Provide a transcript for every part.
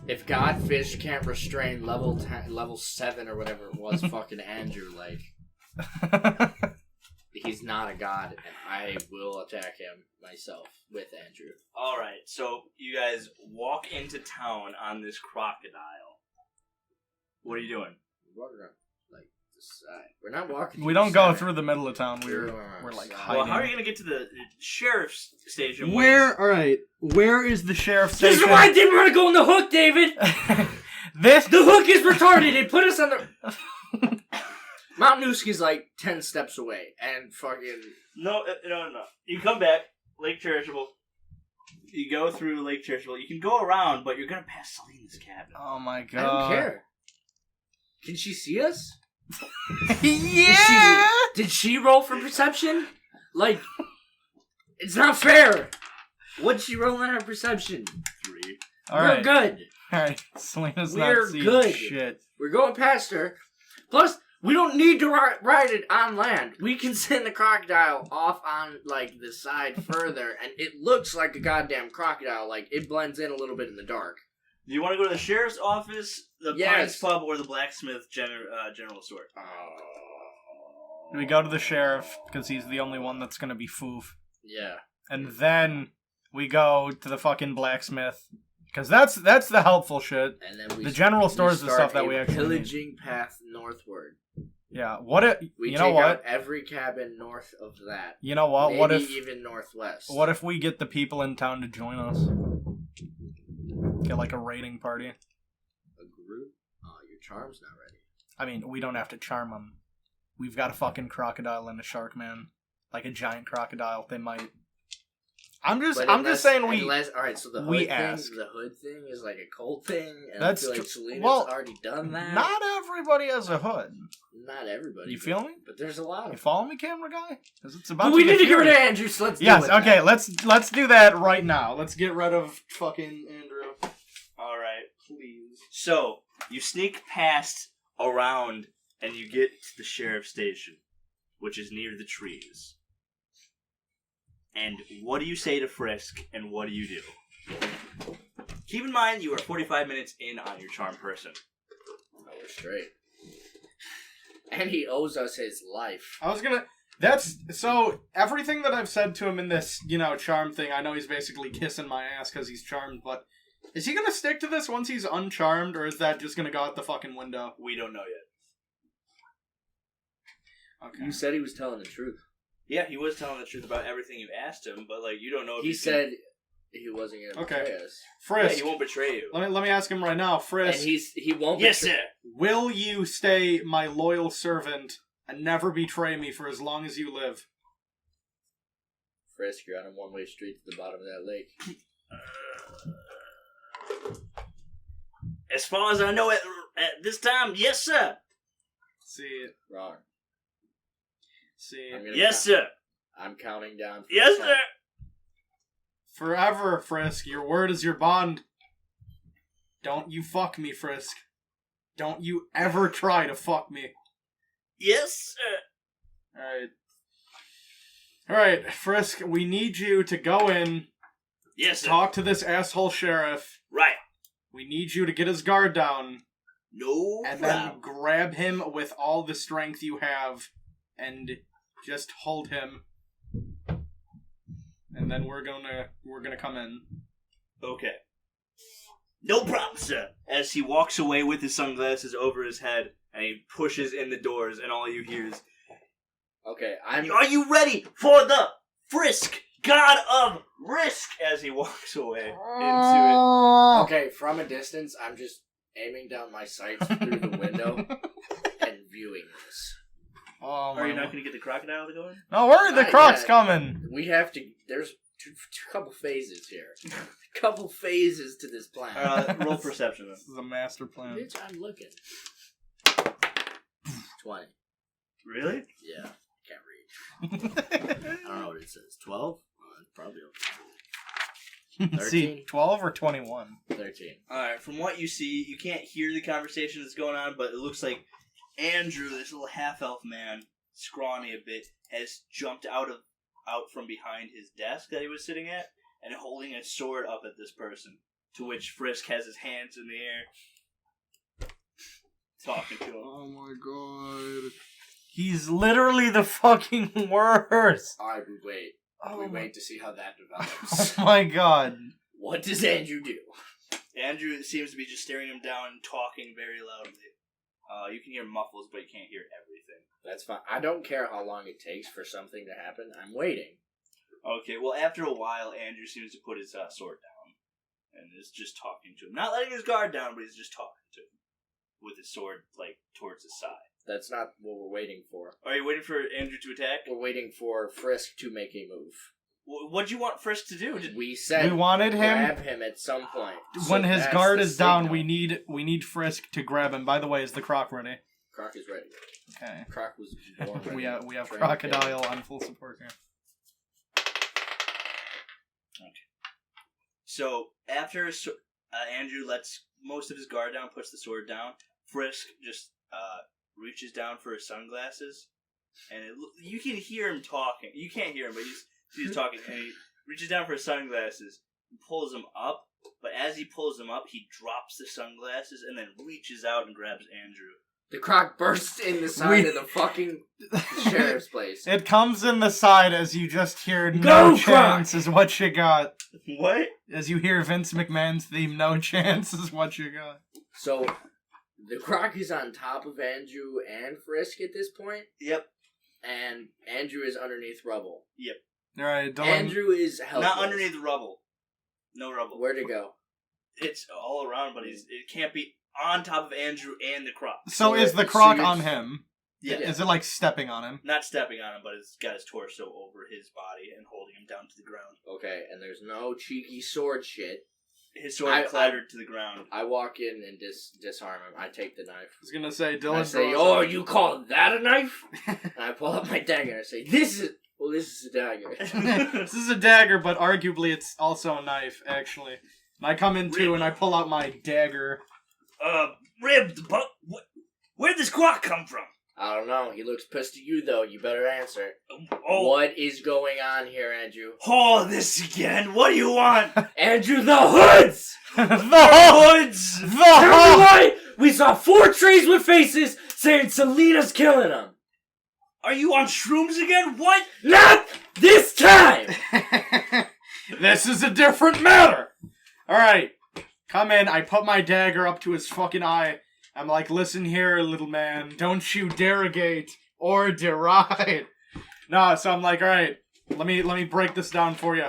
If Godfish can't restrain level 7 or whatever it was, fucking Andrew, like, he's not a god, and I will attack him myself with Andrew. Alright, so you guys walk into town on this crocodile. What are you doing? We're walking around, like, the side. We're not walking. We don't go through the middle of town. We're like hiding. Well, how are you going to get to the sheriff's station? Alright, where is the sheriff's station? This is why I didn't want to go on the hook, David! The hook is retarded! It put us on the... Mount Nooski's like 10 steps away, and fucking... No. You come back, Lake Cherishable. You go through Lake Cherishable. You can go around, but you're going to pass Selena's cabin. Oh my god. I don't care. Can she see us? Yeah! Did she roll for perception? Like, it's not fair. What'd she roll on her perception? 3. We're good. Alright, Selena's We're not seeing good. shit. We're going past her. Plus, we don't need to ride it on land. We can send the crocodile off on, like, the side further, and it looks like a goddamn crocodile. Like, it blends in a little bit in the dark. Do you want to go to the sheriff's office, the Pines Pub, or the blacksmith general store? We go to the sheriff, because he's the only one that's going to be foof. Yeah. And then we go to the fucking blacksmith, because that's the helpful shit. And then the general store is the stuff that we actually pillaging need. path northward. Yeah, what if... We you take know what? out every cabin north of that. You know what? Maybe what if even northwest. What if we get the people in town to join us? Get like a raiding party. A group? Oh, your charm's not ready. I mean, we don't have to charm them. We've got a fucking crocodile and a shark, man. Like a giant crocodile. They might... I'm just saying all right, so the hood thing is like a cult thing, and that's I feel like Selena's already done that. Not everybody has a hood. Not everybody. You feel me? But there's a lot of... You follow me, camera guy? Because it's about but we need to get rid of Andrew, so let's do it. Yes, okay, let's do that right now. Let's get rid of fucking Andrew. Alright, please. So, you sneak past around, and you get to the sheriff's station, which is near the trees. And what do you say to Frisk, and what do you do? Keep in mind, you are 45 minutes in on your charm person. Oh, we're straight. And he owes us his life. So, everything that I've said to him in this, charm thing, I know he's basically kissing my ass because he's charmed, but is he gonna stick to this once he's uncharmed, or is that just gonna go out the fucking window? We don't know yet. Okay. You said he was telling the truth. Yeah, he was telling the truth about everything you asked him, but you don't know if he said he wasn't going to betray us. Frisk. Yeah, he won't betray you. Let me ask him right now, Frisk. And he won't Yes, sir. Will you stay my loyal servant and never betray me for as long as you live? Frisk, you're on a one-way street to the bottom of that lake. As far as I know at this time, yes, sir. See, wrong. See, yes, sir. I'm counting down. Yes, sir. Forever, Frisk. Your word is your bond. Don't you fuck me, Frisk. Don't you ever try to fuck me. Yes, sir. Alright, Frisk, we need you to go in. Yes, sir. Talk to this asshole sheriff. Right. We need you to get his guard down. No and problem. Then grab him with all the strength you have and just hold him. And then we're gonna come in. Okay. No problem, sir. As he walks away with his sunglasses over his head, and he pushes in the doors, and all you hear is, "Okay, Are you ready for the Frisk, God of Risk?" As he walks away into it. Okay, from a distance, I'm just aiming down my sights through the window and viewing this. Oh, Are you not going to get the crocodile to go in? No, where are the crocs coming? We have to. There's two couple phases here. Couple phases to this plan. Roll perception. This is a master plan. Bitch, I'm looking. 20. Really? Yeah. Can't read. I don't know what it says. 12? Probably okay. 13? See, 12 or 21? 13. Alright, from what you see, you can't hear the conversation that's going on, but it looks like Andrew, this little half-elf man, scrawny a bit, has jumped out from behind his desk that he was sitting at, and holding a sword up at this person. To which Frisk has his hands in the air, talking to him. Oh my god. He's literally the fucking worst. Alright, we wait. Oh We my- wait to see how that develops. Oh my god. What does Andrew do? Andrew seems to be just staring him down and talking very loudly. You can hear muffles, but you can't hear everything. That's fine. I don't care how long it takes for something to happen. I'm waiting. Okay, well, after a while, Andrew seems to put his sword down and is just talking to him. Not letting his guard down, but he's just talking to him with his sword, like, towards his side. That's not what we're waiting for. Are you waiting for Andrew to attack? We're waiting for Frisk to make a move. What'd you want Frisk to do? We said We wanted him grab him at some point. when So his that's guard the is down. signal. We need Frisk to grab him. By the way, is the croc ready? Croc is ready. Okay. Croc was born ready. we have Trained Crocodile on full support here. So, after Andrew lets most of his guard down, puts the sword down, Frisk just reaches down for his sunglasses, and you can hear him talking. You can't hear him, but he's talking, and he reaches down for his sunglasses and pulls them up, but as he pulls them up, he drops the sunglasses and then reaches out and grabs Andrew. The Croc bursts in the side of the fucking sheriff's place. It comes in the side as you just hear Go, no chance is what you got. What? As you hear Vince McMahon's theme, no chance is what you got. So, the Croc is on top of Andrew and Frisk at this point, Yep. and Andrew is underneath rubble. Alright, Dylan. Andrew is helpless. Not underneath the rubble. No rubble. Where'd it go? It's all around, but it can't be on top of Andrew and the croc. So is the so croc you're- on him? Yeah. Is it like stepping on him? Not stepping on him, but it's got his torso over his body and holding him down to the ground. Okay, and there's no cheeky sword shit. His sword clattered to the ground. I walk in and disarm him. I take the knife. I was gonna say, Dylan. I say, throws "Oh, it. you call that a knife?" And I pull out my dagger and I say, "This is a dagger." This is a dagger, but arguably it's also a knife, actually. And I come in too, and I pull out my dagger. Rib, where'd this croc come from? I don't know. He looks pissed at you, though. You better answer. Oh. What is going on here, Andrew? Oh, this again. What do you want? Andrew, the hoods! The hoods! Tell me why we saw 4 trees with faces saying Selena's killing them. Are you on shrooms again? What? Not this time! This is a different matter! Alright. Come in, I put my dagger up to his fucking eye. I'm like, listen here, little man. Don't you derogate or deride. No, so I'm like, alright, let me break this down for you.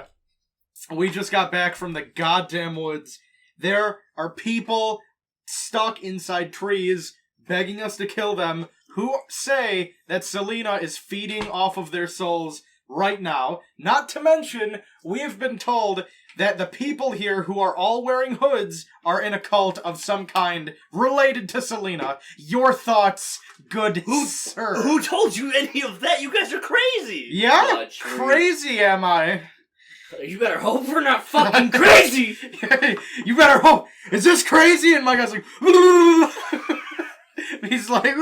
We just got back from the goddamn woods. There are people stuck inside trees begging us to kill them who say that Selena is feeding off of their souls right now. Not to mention, we have been told that the people here who are all wearing hoods are in a cult of some kind related to Selena. Your thoughts, good sir. Who told you any of that? You guys are crazy. Yeah? Crazy am I. You better hope we're not fucking crazy! You better hope. Is this crazy? And my guy's like... He's like...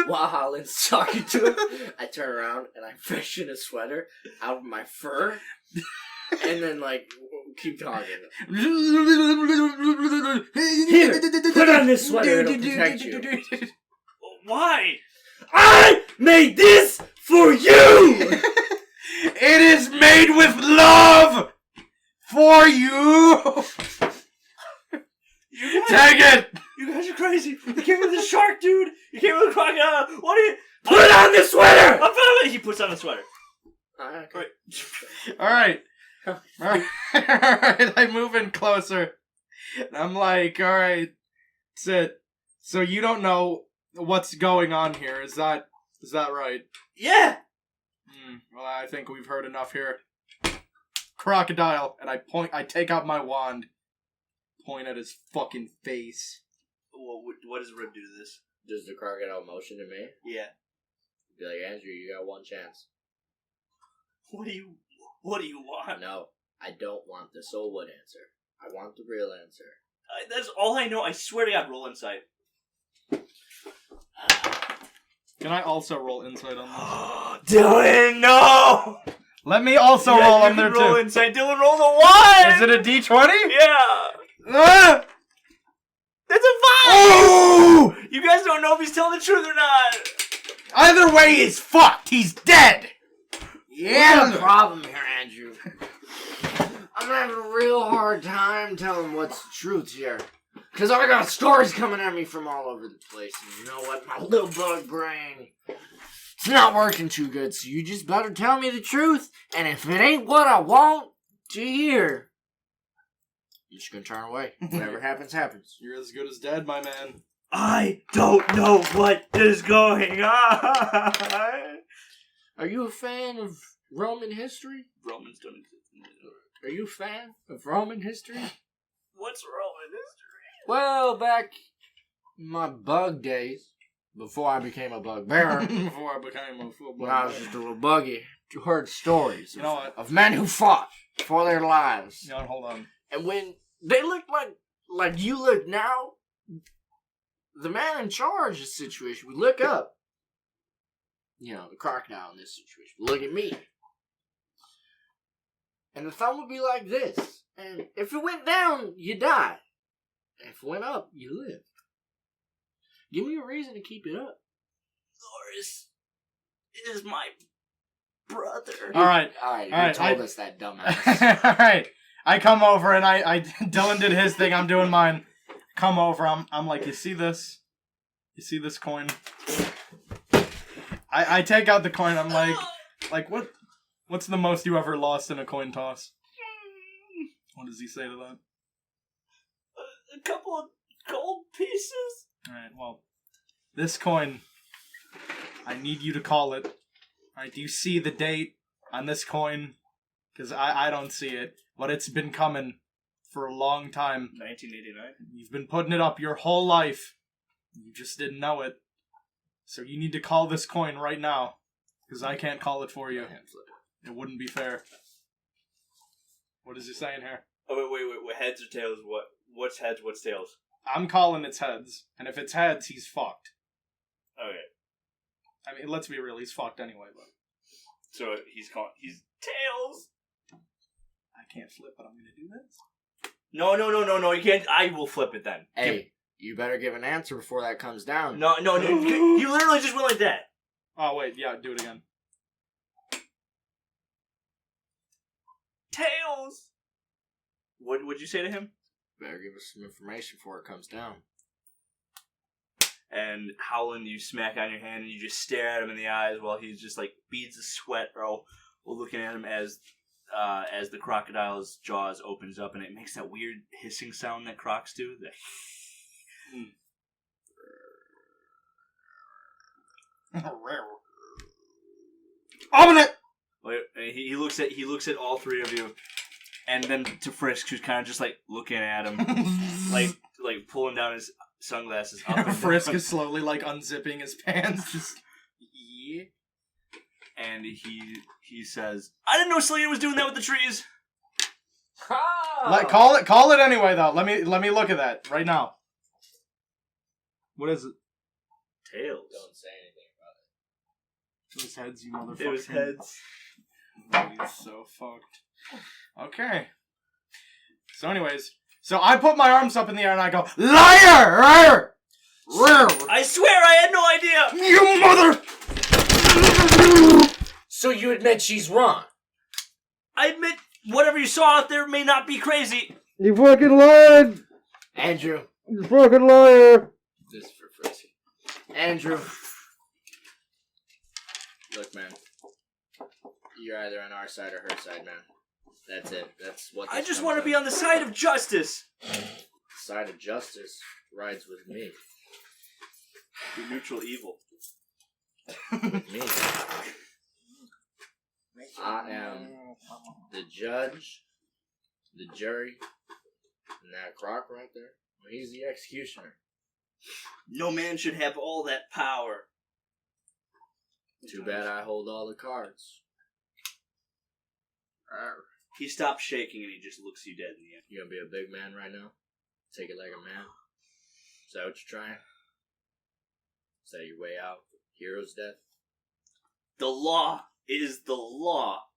While Howland's talking to him, I turn around and I fashion a sweater out of my fur. And then, like, keep talking. Here, put on this sweater, it'll protect you. Why? I made this for you! It is made with love for you. Take it. You guys are crazy. You came with the shark, dude. You came with a crocodile. What are you? Put on the sweater! I'm fine. He puts on the sweater. Okay. Alright. Alright, I move in closer. And I'm like, alright, that's it. So you don't know what's going on here, is that right? Yeah. Well, I think we've heard enough here. Crocodile, and I take out my wand, point at his fucking face. Well, what does Rib do to this? Does the crocodile motion to me? Yeah. Be like, Andrew, you got one chance. What do you want? No, I don't want the Soulwood answer. I want the real answer. That's all I know. I swear to God, roll insight. Can I also roll insight on this? Dylan, no! Let me also roll on there, roll too. Insight. Dylan rolled a 1! Is it a D20? Yeah! That's a 5! Oh! You guys don't know if he's telling the truth or not! Either way, he's fucked. He's dead. Yeah, the problem here, Andrew. I'm having a real hard time telling what's the truth here. Because I got stories coming at me from all over the place. And you know what? My little bug brain, it's not working too good. So you just better tell me the truth. And if it ain't what I want to hear, I'm just going to turn away. Whatever happens, happens. You're as good as dead, my man. I don't know what is going on! Are you a fan of Roman history? Romans don't exist. Are you a fan of Roman history? What's Roman history? Well, back in my bug days, before I became a bugbearer, Before I became a full when I was just a little buggy, you heard stories You know what? of men who fought for their lives. You know, hold on. And when they looked like you look now, the man in charge of the situation would look up. You know, the crocodile in this situation would look at me. And the thumb would be like this. And if it went down, you die. And if it went up, you live. Give me a reason to keep it up. Loris is my brother. Alright. You told us that, dumbass. Alright. I come over and I Dylan did his thing, I'm doing mine. Come over, I'm like, you see this? You see this coin? I take out the coin, I'm like what's the most you ever lost in a coin toss? What does he say to that? A couple of gold pieces? Alright, well, this coin, I need you to call it. Alright, do you see the date on this coin? Because I don't see it, but it's been coming for a long time. 1989? You've been putting it up your whole life. You just didn't know it. So you need to call this coin right now. Because I can't call it for you. It wouldn't be fair. What is he saying here? Oh, wait. Heads or tails? What's heads, what's tails? I'm calling it's heads. And if it's heads, he's fucked. Okay. I mean, let's be real. He's fucked anyway, but... So he's tails! I can't flip it. I'm going to do this. No, you can't. I will flip it then. Hey, you better give an answer before that comes down. No, you literally just went like that. Oh, wait, yeah, do it again. Tails! What would you say to him? Better give us some information before it comes down. And Howland, you smack on your hand and you just stare at him in the eyes while he's just like beads of sweat, bro, looking at him as the crocodile's jaws opens up and it makes that weird hissing sound that crocs do. Open it! He looks at all three of you, and then to Frisk, who's kind of just like looking at him, like pulling down his sunglasses up and Frisk down. is slowly like unzipping his pants. Just yeah. And he says, "I didn't know Selena was doing that with the trees." Call it anyway though. Let me look at that right now. What is it? Tails. Don't say anything about it. It was heads, you motherfucker. It was heads. He's so fucked. Okay. So anyways, so I put my arms up in the air and I go, liar! I swear I had no idea! You mother! So you admit she's wrong? I admit whatever you saw out there may not be crazy. You fucking lied! Andrew. You fucking liar! This is for Frizzy. Andrew. Look, man. You're either on our side or her side, man. That's it. That's what I just want to be on the side of justice. The side of justice rides with me. The neutral evil. With me. I am the judge, the jury, and that croc right there. Well, he's the executioner. No man should have all that power. Too bad I hold all the cards. He stops shaking and he just looks you dead in the eye. You gonna be a big man right now? Take it like a man? Is that what you're trying? Is that your way out? Hero's death? The law is the law.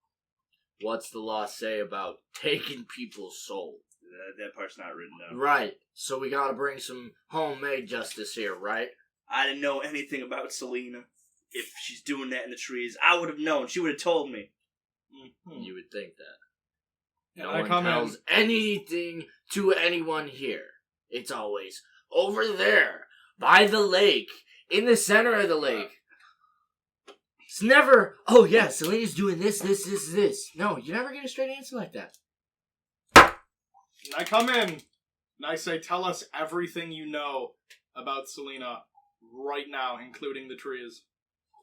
What's the law say about taking people's soul? That part's not written down. Right. So we gotta bring some homemade justice here, right? I didn't know anything about Selena. If she's doing that in the trees, I would have known. She would have told me. Mm-hmm. You would think that. And No one tells anything to anyone here. It's always over there, by the lake, in the center of the lake. It's never, oh yeah, Selena's doing this. No, you never get a straight answer like that. And I come in, and I say, tell us everything you know about Selena right now, including the trees.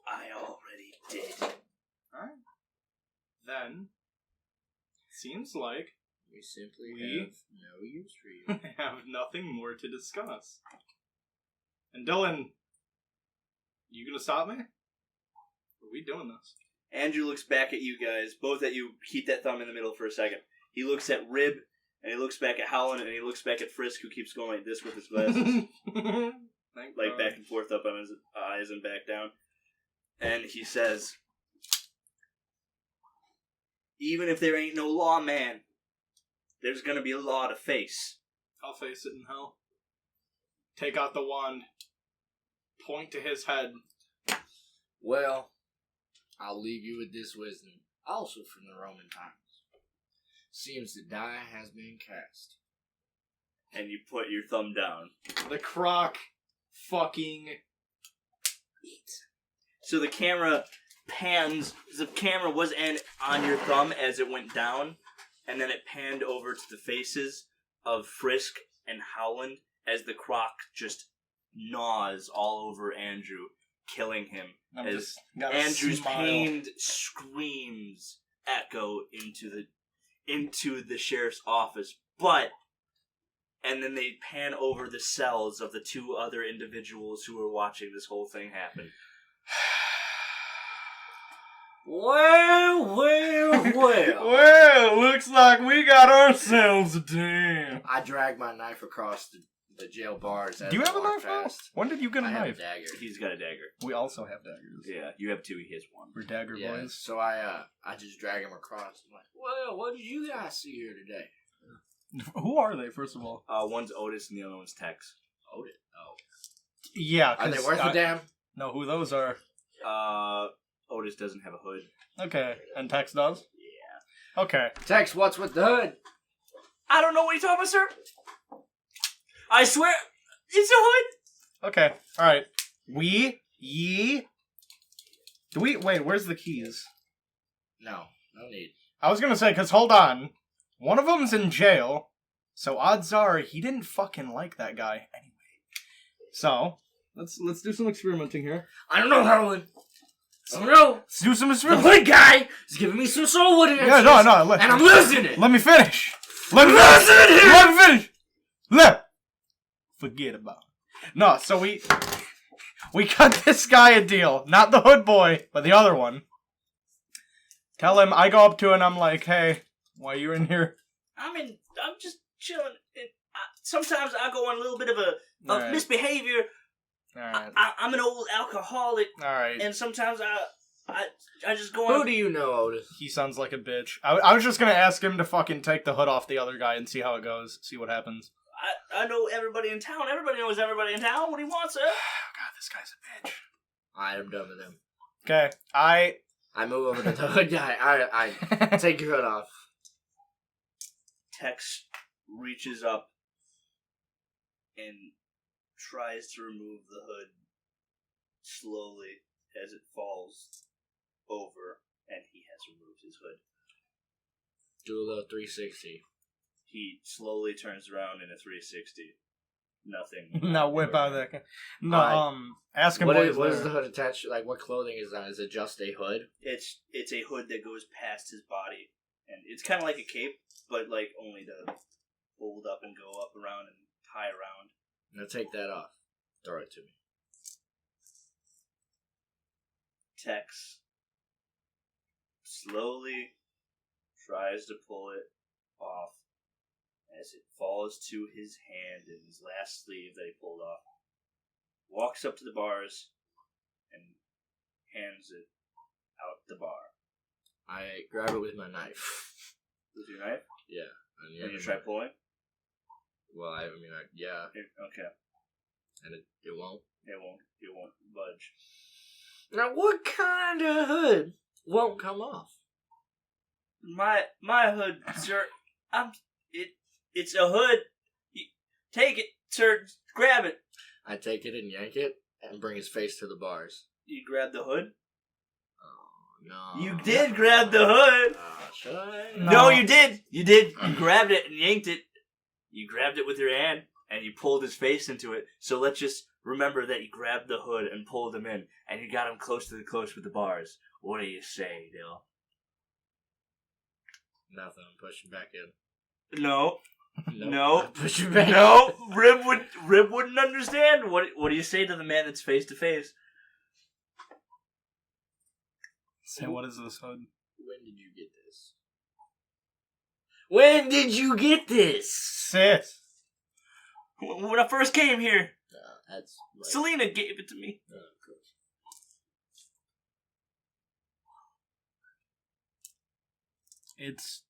I already did. Alright. Then, seems like We simply We- have no use for you. we have nothing more to discuss. And Dylan, you gonna stop me? Are we doing this? Andrew looks back at you guys, both at you. Keep that thumb in the middle for a second. He looks at Rib, and he looks back at Howland, and he looks back at Frisk, who keeps going like this with his glasses. Like back and forth up on his eyes and back down. And he says, even if there ain't no law, man, there's gonna be a law to face. I'll face it in hell. Take out the wand. Point to his head. Well, I'll leave you with this wisdom, also from the Roman times. Seems the die has been cast. And you put your thumb down. The croc fucking... So the camera pans, the camera was on your thumb as it went down, and then it panned over to the faces of Frisk and Howland as the croc just gnaws all over Andrew, killing him. As Andrew's pained screams echo into the sheriff's office. And then they pan over the cells of the two other individuals who were watching this whole thing happen. Well. Well, looks like we got ourselves a dam. I drag my knife across the jail bars. Do you have a knife now? When did you get a I have a knife? dagger. He's got a dagger. We also have daggers. Yeah, you have two, he has one. We're dagger Yeah, boys. so I just drag him across. I'm like, well, what did you guys see here today? Who are they, first of all? One's Otis and the other one's Tex. Otis. Oh. Yeah, Are they worth a damn? No, who those are. Otis doesn't have a hood. Okay, and Tex does? Yeah. Okay. Tex, what's with the hood? I don't know what you're talking about, sir. I swear, it's a hood. Okay, alright. Wait, where's the keys? No need. I was gonna say, because hold on. One of them's in jail, so odds are he didn't fucking like that guy anyway. So, let's do some experimenting here. I don't know, Howland. I don't know. Let's do some The experimenting. hood guy is giving me some Soulwood answers. Yeah, no, and I'm losing it. Let me finish. Let me finish. Forget about it. No, so we cut this guy a deal. Not the hood boy, but the other one. Tell him, I go up to him and I'm like, hey, why you in here? I'm just chilling. Sometimes I go on a little bit of Alright. misbehavior. Alright. I'm an old alcoholic, Alright. and sometimes I just go on. Who do you know, Otis? He sounds like a bitch. I was just gonna ask him to fucking take the hood off the other guy and see how it goes. See what happens. I know everybody in town. Everybody knows everybody in town. What do you want, sir? God, this guy's a bitch. I am done with him. Okay, I move over to the hood guy. I take your hood off. Tex reaches up and tries to remove the hood slowly as it falls over, and he has removed his hood. Do a little 360. He slowly turns around in a 360. Nothing. now whip out that guy. No, Alright. Ask him What what is is the there. hood attached? Like, what clothing is that? Is it just a hood? It's a hood that goes past his body, and it's kind of like a cape, but like only to fold up and go up around and tie around. Now take that off. Throw it to me. Tex slowly tries to pull it off as it falls to his hand in his last sleeve that he pulled off. Walks up to the bars and hands it out the bar. I grab it with my knife. With your knife? Yeah. And you try pulling? Well, yeah. Okay. And it won't? It won't budge. Now, what kind of hood won't come off? My hood, sir. It's a hood. Take it, sir. Grab it. I take it and yank it and bring his face to the bars. You grab the hood? Oh, no. You did grab the hood. Should I? No, you did. You did. You grabbed it and yanked it. You grabbed it with your hand and you pulled his face into it. So let's just remember that you grabbed the hood and pulled him in, and you got him close to the close with the bars. What do you say, Dill? Nothing. I'm pushing back in. No. Nope. No. I'm pushing back. No. Rib wouldn't understand. What do you say to the man that's face to face? Say, what is this hood? When did you get this? When did you get this? Sit. When I first came here, That's like, Selena gave it to me. of course.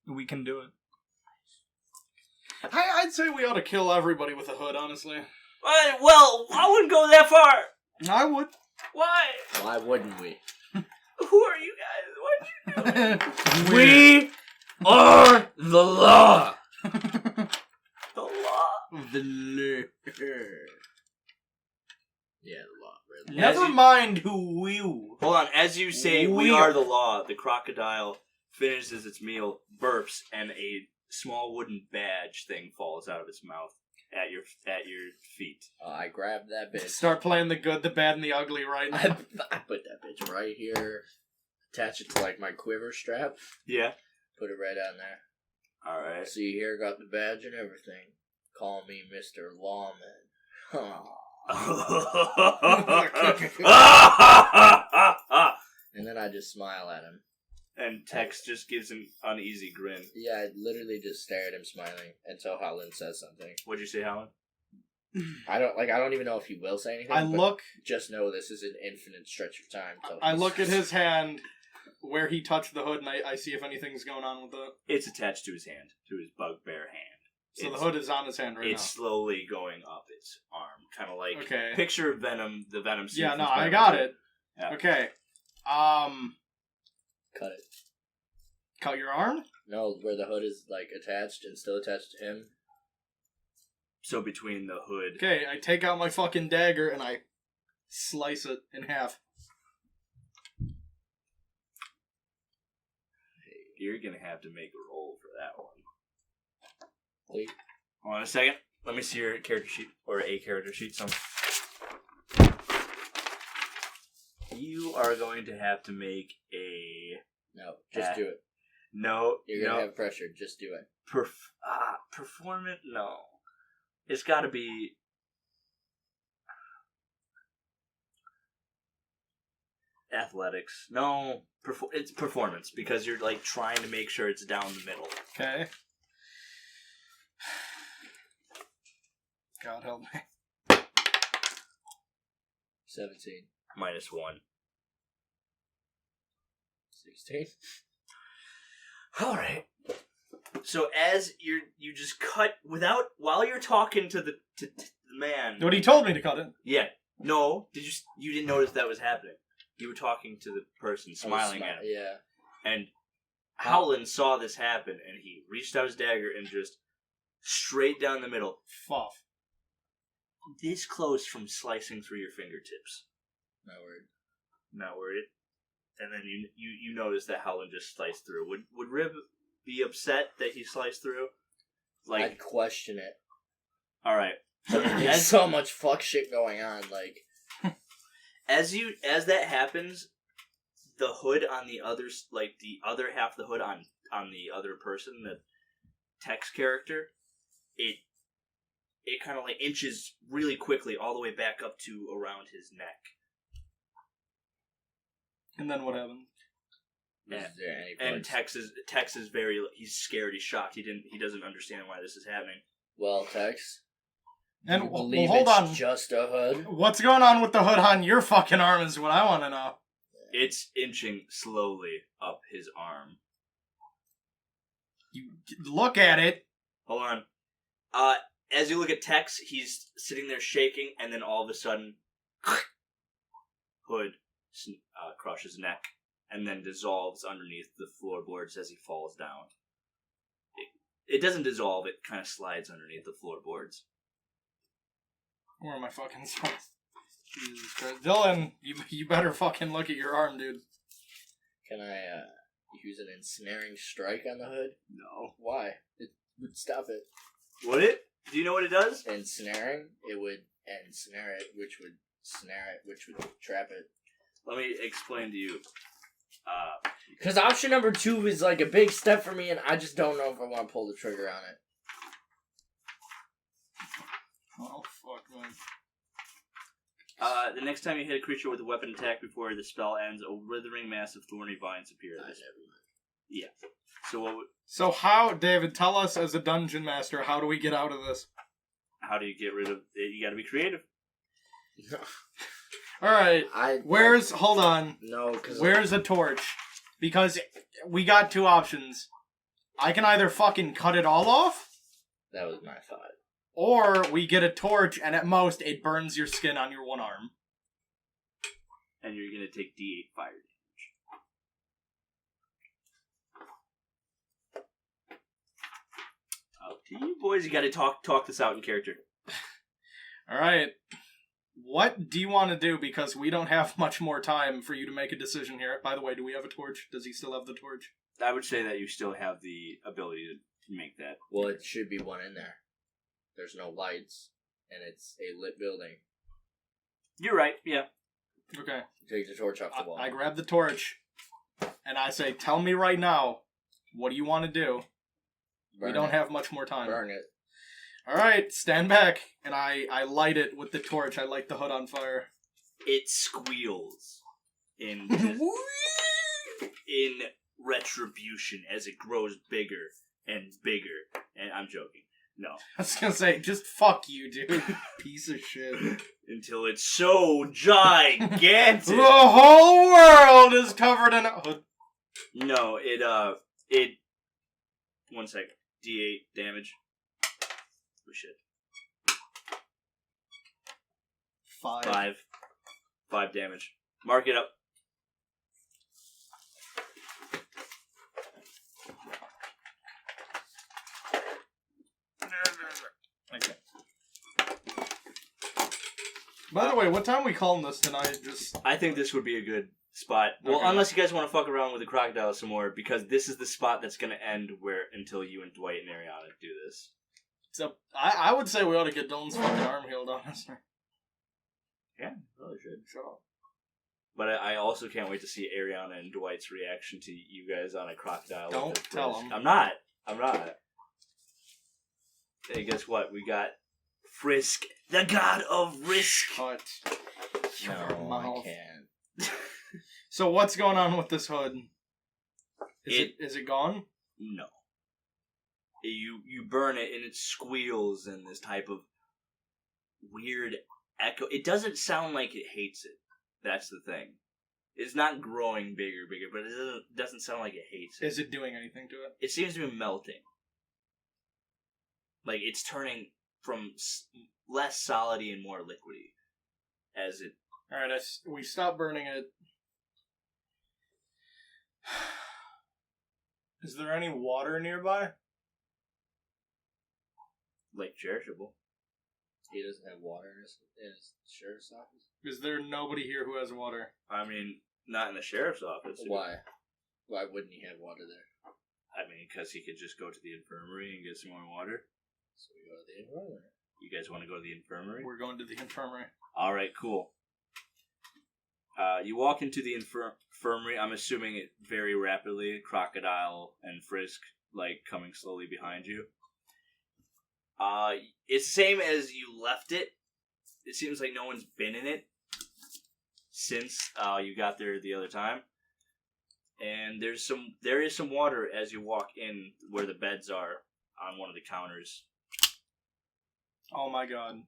We can do it. I'd say we ought to kill everybody with a hood, honestly. Well, I wouldn't go that far. I would. Why? Why wouldn't we? Who are you guys? What you doing? We are the law. The law. The law. Yeah, the law. Really. Never mind who you. Hold on. As you say, we are the law, the crocodile finishes its meal, burps, and a small wooden badge thing falls out of its mouth at your feet. I grabbed that bitch. Start playing the good, the bad, and the ugly right now. I put that bitch right here. Attach it to like my quiver strap. Yeah. Put it right on there. All right. See here, got the badge and everything. Call me Mr. Lawman. And then I just smile at him. And Tex just gives an uneasy grin. Yeah, I literally just stare at him smiling until Howland says something. What'd you say, Howland? I don't even know if he will say anything. I look. Just know this is an infinite stretch of time. I look at his hand where he touched the hood, and I see if anything's going on with it. It's attached to his hand, to his bugbear hand. So the hood is on his hand right It's slowly going up its arm, kind of like Okay. picture Venom, the Venom suit. now. Yeah, from no, I Spider-Man got 2. it. Yeah. Okay. Cut it. Cut your arm? No, where the hood is like attached and still attached to him. So between the hood, Okay, I take out my fucking dagger and I slice it in half. you're gonna have to make a roll for that one. Wait. Hold on a second. Let me see your character sheet or a character sheet. You are going to have to make a No, just do it. no. You're gonna have pressure. Just do it. Performance. No, it's got to be. Athletics. No, it's performance because you're like trying to make sure it's down the middle. Okay. God help me. 17. -1. 16. All right. So as you just cut while you're talking to the man. But he told me to cut it. Yeah. No. You didn't notice that was happening? You were talking to the person, smiling at him. Yeah. And Howland saw this happen, and he reached out his dagger and just straight down the middle. Fuff. This close from slicing through your fingertips. Not worried. Not worried. And then you notice that Howland just sliced through. Would Rib be upset that he sliced through? Like, I'd question it. all right. So There's so much fuck shit going on. Like, as that happens, the hood on the other, like the other half of the hood on the other person, the Tex character, it kind of like inches really quickly all the way back up to around his neck. And then what happened? is there any And parts? Tex is he's scared, he's shocked, he doesn't understand why this is happening. Well, Tex. And you well, believe hold it's on. just a hood? What's going on with the hood on your fucking arm is what I want to know. It's inching slowly up his arm. You look at it. Hold on. As you look at Tex, he's sitting there shaking, and then all of a sudden, Hood crushes his neck, and then dissolves underneath the floorboards as he falls down. It doesn't dissolve, it kind of slides underneath the floorboards. Where are my fucking socks? Jesus Christ. Dylan, you better fucking look at your arm, dude. Can I use an ensnaring strike on the hood? No. Why? It would stop it. Would it? Do you know what it does? Ensnaring? It would ensnare it, which would snare it, which would trap it. Let me explain to you. Because option number 2 is like a big step for me, and I just don't know if I want to pull the trigger on it. Oh, fuck, man. The next time you hit a creature with a weapon attack before the spell ends, a withering mass of thorny vines appear. Never mind. Yeah. So what? So how, David, tell us as a dungeon master, how do we get out of this? How do you get rid of it? You got to be creative. Alright, hold on. No, because... Where's a torch? Because we got 2 options. I can either fucking cut it all off, That was my thought. or we get a torch and at most it burns your skin on your one arm. And you're going to take D8 fire damage. Up to you boys. You got to talk this out in character. Alright. What do you want to do? Because we don't have much more time for you to make a decision here. By the way, do we have a torch? Does he still have the torch? I would say that you still have the ability to make that. Well, it should be one in there. There's no lights, and it's a lit building. You're right, yeah. Okay. Take the torch off the wall. I grab the torch, and I say, tell me right now, what do you want to do? Burn we don't it. have much more time. Burn it. Alright, stand back, and I light it with the torch. I light the hood on fire. It squeals in retribution as it grows bigger and bigger. And I'm joking. No. I was gonna say, just fuck you, dude. Piece of shit. Until it's so gigantic. The whole world is covered in a hood. No, it 1 sec. D8 damage. Oh shit. 5. 5 damage. Mark it up. Okay. By the way, what time are we calling this tonight? I think this would be a good spot. Well, Okay. unless you guys want to fuck around with the crocodile some more, because this is the spot that's going to end until you and Dwight and Ariana do this. So I would say we ought to get Dylan's fucking arm healed, honestly. Yeah, probably should. Sure. But I also can't wait to see Ariana and Dwight's reaction to you guys on a crocodile. Don't with tell Frisk. them. I'm not. Hey, guess what? We got Frisk, the god of risk. Cut. Your No, mouth. I can't. So what's going on with this hood? Is it gone? No. You burn it and it squeals in this type of weird echo. It doesn't sound like it hates it. That's the thing. It's not growing bigger, but it doesn't sound like it hates it. Is it doing anything to it? It seems to be melting. Like it's turning from less solidy and more liquidy as it. Alright, we stopped burning it. Is there any water nearby? Like cherishable. He doesn't have water in his sheriff's office? Is there nobody here who has water? I mean, not in the sheriff's office. Why? Why wouldn't he have water there? I mean, because he could just go to the infirmary and get some more water. So we go to the infirmary. You guys want to go to the infirmary? We're going to the infirmary. Alright, cool. You walk into the infirmary, I'm assuming it very rapidly. Crocodile and Frisk, like, coming slowly behind you. It's the same as you left it. It seems like no one's been in it since you got there the other time. And there is some water as you walk in where the beds are on one of the counters. Oh my god.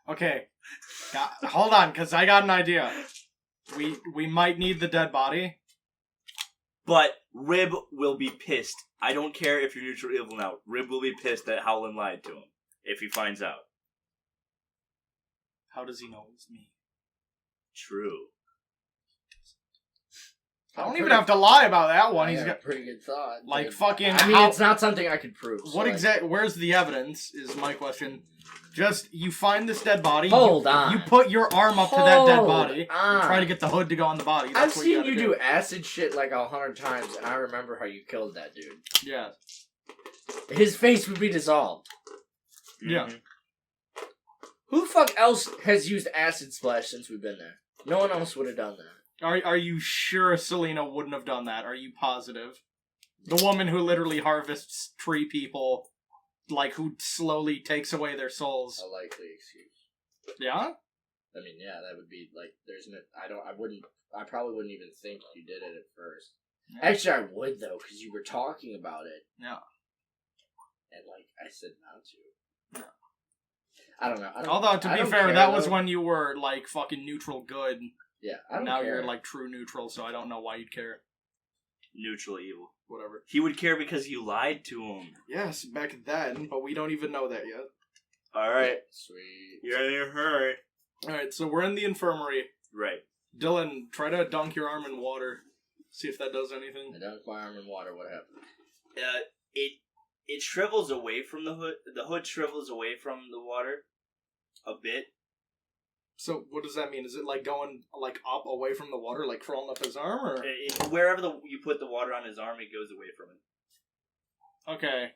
Okay. Hold on, because I got an idea. We might need the dead body. But Rib will be pissed. I don't care if you're neutral or evil now. Rib will be pissed that Howland lied to him if he finds out. How does he know it's me? True. I don't even have to lie about that one. I He's got got a pretty good thought. like dude. fucking. I mean, it's not something I could prove. So What exact? Where's the evidence? Is my question. Just you find this dead body. Hold on. You put your arm up to that dead Hold body. on. And try to get the hood to go on the body. That's I've what seen you you gotta do acid shit like 100 times, and I remember how you killed that dude. Yeah. His face would be dissolved. Yeah. Mhm. Who the fuck else has used acid splash since we've been there? No one else would have done that. Are you sure Selena wouldn't have done that? Are you positive? The woman who literally harvests tree people, like who slowly takes away their souls. A likely excuse. Yeah? I mean, yeah, that would be like. There's no. I probably wouldn't even think you did it at first. Yeah. Actually, I would though, because you were talking about it. Yeah. And like I said, not to. Yeah. I don't know. Although to I be don't fair, care, that was though. when you were like fucking neutral good. Yeah, I don't Now care. you're like true neutral, so I don't know why you'd care. Neutral evil. Whatever. He would care because you lied to him. Yes, back then, but we don't even know that yet. Alright. Sweet. You're in a hurry. Alright, so we're in the infirmary. Right. Dylan, try to dunk your arm in water. See if that does anything. I dunked my arm in water. What happened? It shrivels away from the hood. The hood shrivels away from the water a bit. So what does that mean? Is it like going like up away from the water, like crawling up his arm, or Wherever you put the water on his arm, it goes away from it. okay?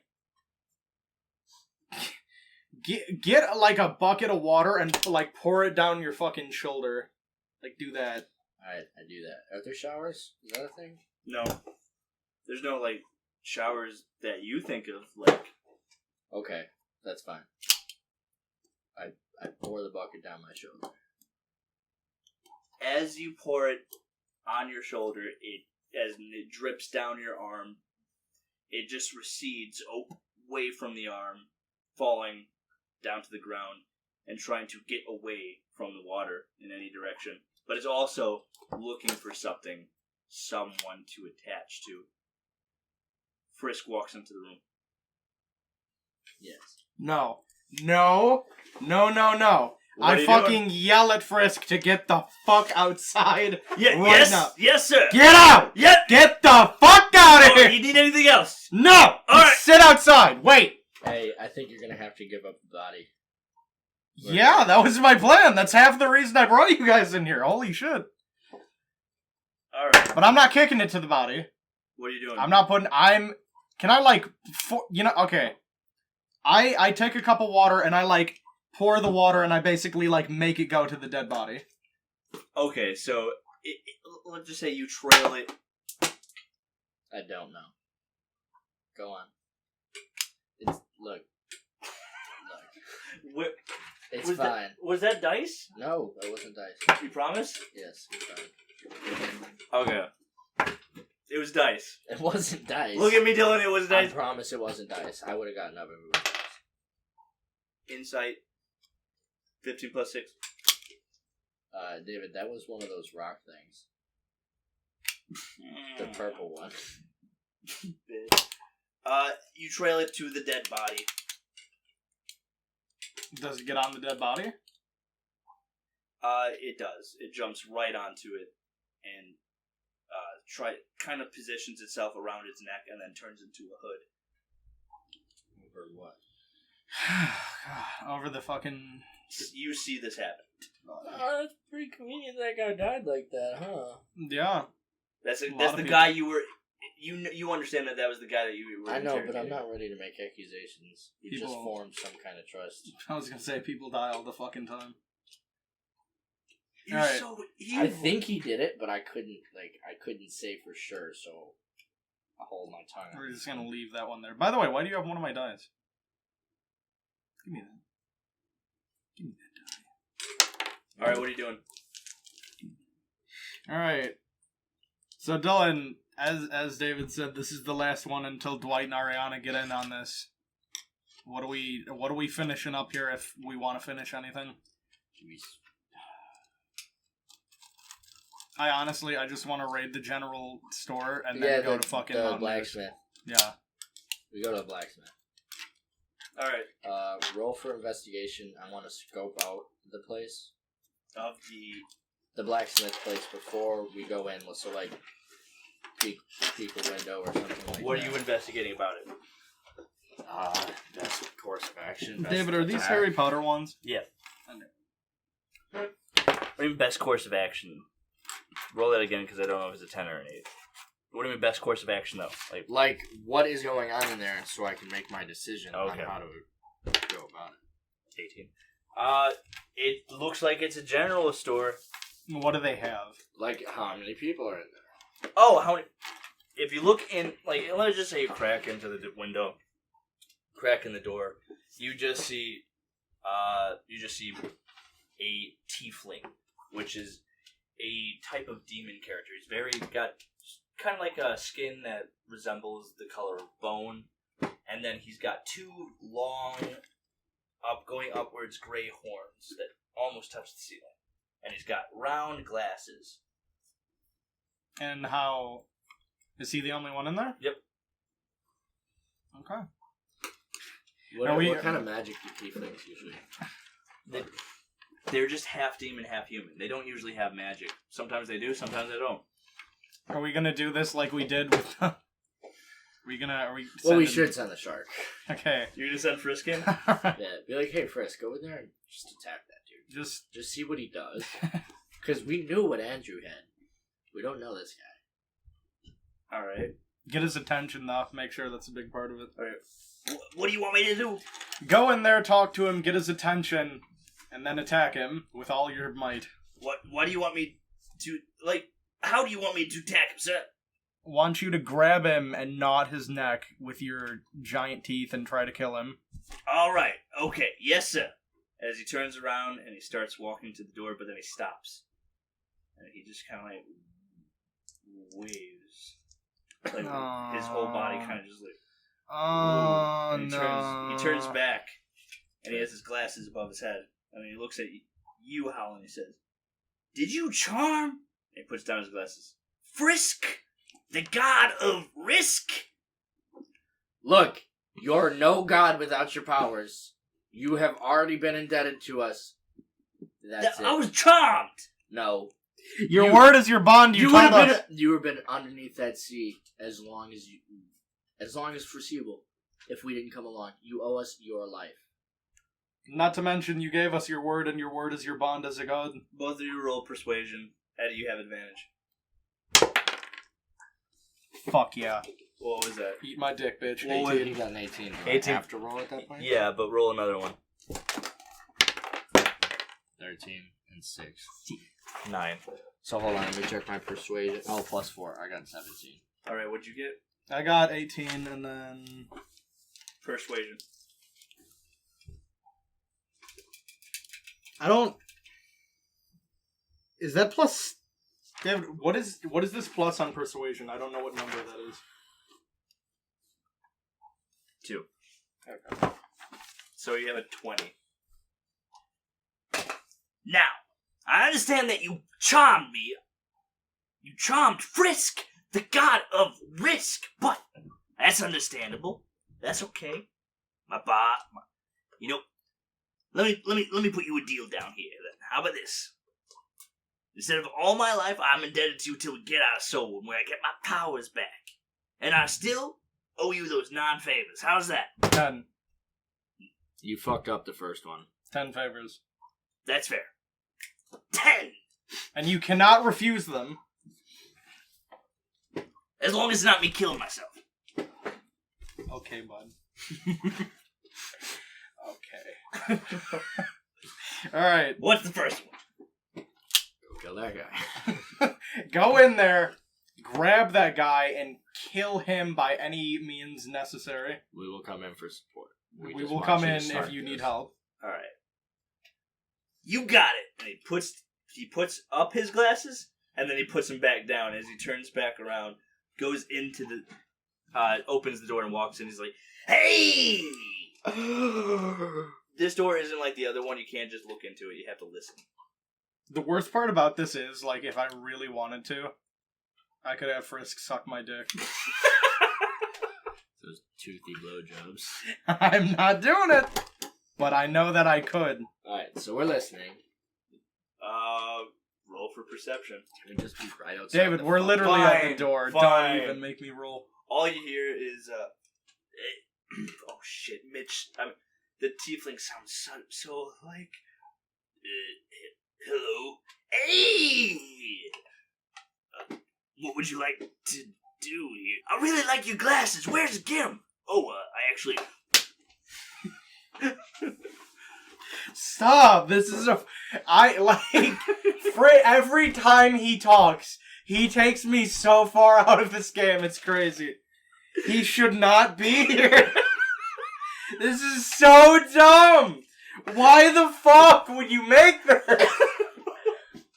Get like a bucket of water and like pour it down your fucking shoulder. Like do that. Alright, I do that. Are there showers? Is that a thing? No. There's no, like, showers that you think of, like... Okay, that's fine. I pour the bucket down my shoulder. As you pour it on your shoulder, as it drips down your arm, it just recedes away from the arm, falling down to the ground, and trying to get away from the water in any direction. But it's also looking for someone to attach to. Frisk walks into the room. Yes. No. What are I you fucking yell at Frisk to get the fuck outside. Yeah, right yes, now. yes, sir. Get out! Yep. Get the fuck out of Oh, here! you need anything else? No! All right. Sit outside. Wait. Hey, I think you're gonna have to give up the body. Yeah, that was my plan. That's half the reason I brought you guys in here. Holy shit. All right. But I'm not kicking it to the body. What are you doing? I'm not putting. Can I like? Okay. I take a cup of water and I like pour the water and I basically like make it go to the dead body. Okay, so let's just say you trail it. I don't know. Go on. It's look. What, It's fine. Was that dice? No, that wasn't dice. You promise? Yes, it's fine. Okay. It was dice. It wasn't dice. Look at me, Dylan. It was I dice. promise it wasn't dice. I would have gotten up if it was dice. Insight. 15 plus 6. David, that was one of those rock things. The purple one. You trail it to the dead body. Does it get on the dead body? It does. It jumps right onto it and kind of positions itself around its neck and then turns into a hood. Over what? Over the fucking. You see this happen. Oh, that's pretty convenient that guy died like that, huh? Yeah. That's lot the of people. guy you were. You understand that was the guy that you were. I know, but I'm interrogating. not ready to make accusations. You just People- formed some kind of trust. I was gonna say people die all the fucking time. You're Alright. so evil. I think he did it, but I couldn't say for sure, so I hold my tongue. We're just gonna leave that one there. By the way, why do you have one of my dice? Give me that. Give me that die. All right, what are you doing? All right. So Dylan, as David said, this is the last one until Dwight and Ariana get in on this. What are we finishing up here if we want to finish anything? I honestly, I just want to raid the general store and then go to fucking the blacksmith. Yeah. We go to the blacksmith. Alright. Roll for investigation. I want to scope out the place. Of the blacksmith place before we go in. So like peek a window or something like that. What are you investigating about it? Best course of action. David, are these Harry Potter ones? Yeah. What do you mean best course of action? Roll that again because I don't know if it's a 10 or an 8. What do you mean best course of action though? Like what is going on in there so I can make my decision on how to go about it. 18. It looks like it's a general store. What do they have? Like how many people are in there? Oh, how many? If you look in, like, let's just say you crack into the window, crack in the door, you just see a tiefling, which is a type of demon character. He's got kind of like a skin that resembles the color of bone, and then he's got two long, going upwards gray horns that almost touch the ceiling, and he's got round glasses. And how... Is he the only one in there? Yep. Okay. What kind of magic do tieflings usually? They're just half demon, half human. They don't usually have magic. Sometimes they do, sometimes they don't. Are we gonna do this like we did with... We should send the shark. Okay. You're gonna send Frisk in? Yeah, be like, hey Frisk, go in there and just attack that dude. Just see what he does. Because we knew what Andrew had. We don't know this guy. Alright. Get his attention, though. Make sure that's a big part of it. Alright. What do you want me to do? Go in there, talk to him, get his attention, and then attack him with all your might. What do you want me to... how do you want me to attack him, sir? Want you to grab him and knot his neck with your giant teeth and try to kill him. Alright. Okay. Yes, sir. As he turns around and he starts walking to the door, but then he stops. And he just kind of waves. His whole body kind of just Oh, he turns back, and he has his glasses above his head. And he looks at you, Howland, and he says, "Did you charm?" And he puts down his glasses. "Frisk, the god of risk." Look, you're no god without your powers. You have already been indebted to us. That's it. I was charmed. No. Your word is your bond. You told us. You would have been underneath that sea as long as foreseeable. If we didn't come along, you owe us your life. Not to mention, you gave us your word, and your word is your bond as a god. Both of you roll persuasion. Eddie, you have advantage. Fuck yeah. What was that? Eat my dick, bitch. Well, 18. You got an 18. 18. Have to roll at that point? Yeah, but roll another one. 13 and 6. 9. So hold on, let me check my persuasion. Oh, plus 4. I got 17. Alright, what'd you get? I got 18, and then... Persuasion. I don't... Is that plus... David, what is this plus on persuasion? I don't know what number that is. 2. Okay. So you have a 20. Now, I understand that you charmed me. You charmed Frisk, the god of risk, but that's understandable. That's okay. Let me put you a deal down here then. How about this? Instead of all my life, I'm indebted to you till we get out of Soulwood, where I get my powers back. And I still owe you those 9 favors. How's that? 10. You fucked up the first one. 10 favors. That's fair. 10! And you cannot refuse them. As long as it's not me killing myself. Okay, bud. Okay. Alright. What's the first one? Go kill that guy. Go in there, grab that guy, and kill him by any means necessary. We will come in for support. We will come in if you need help. Alright. You got it! And he puts up his glasses, and then he puts them back down as he turns back around, goes into opens the door and walks in. He's like, "Hey! This door isn't like the other one. You can't just look into it. You have to listen. The worst part about this is, like, if I really wanted to, I could have Frisk suck my dick. Those toothy blowjobs. I'm not doing it, but I know that I could. Alright, so we're listening. Roll for perception. Can we just be right outside? David, we're literally at the door. Fine. Don't even make me roll. All you hear is, oh shit, Mitch. The tiefling sounds so like, hello, hey. What would you like to do here? I really like your glasses. Where's Gim? Oh, I actually. Stop! This is every time he talks, he takes me so far out of this game, it's crazy. He should not be here. This is so dumb! Why the fuck would you make this?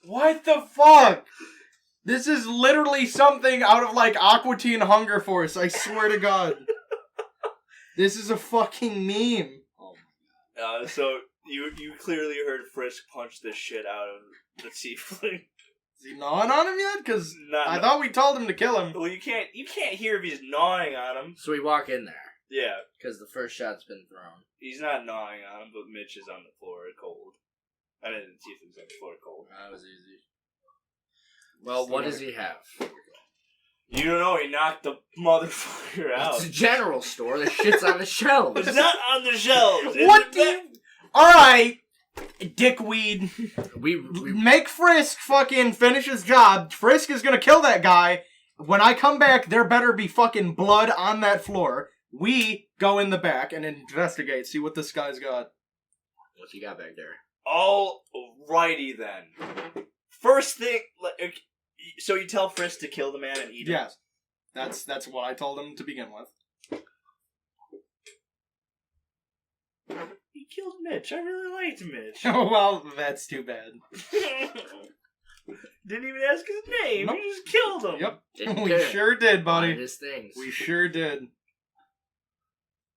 What the fuck? This is literally something out of, like, Aqua Teen Hunger Force, I swear to God. This is a fucking meme. So you clearly heard Frisk punch the shit out of the tiefling. Is he gnawing on him yet? Because I thought we told him to kill him. Well, you can't hear if he's gnawing on him. So we walk in there. Yeah. Because the first shot's been thrown. He's not gnawing on him, but Mitch is on the floor cold. I mean, the tiefling's on the floor cold. That was easy. Well, what does he have? You don't know, he knocked the motherfucker out. It's a general store. The shit's on the shelves. It's not on the shelves. What do you... Alright, dickweed. We Make Frisk fucking finish his job. Frisk is gonna kill that guy. When I come back, there better be fucking blood on that floor. We go in the back and investigate, see what this guy's got. What you got back there? Alrighty then. First thing... So you tell Frisk to kill the man and eat him? Yes. That's what I told him to begin with. He killed Mitch. I really liked Mitch. Well, that's too bad. Didn't even ask his name. Nope. You just killed him. Yep. Didn't We care. sure did, buddy. Wanted his things. We sure did.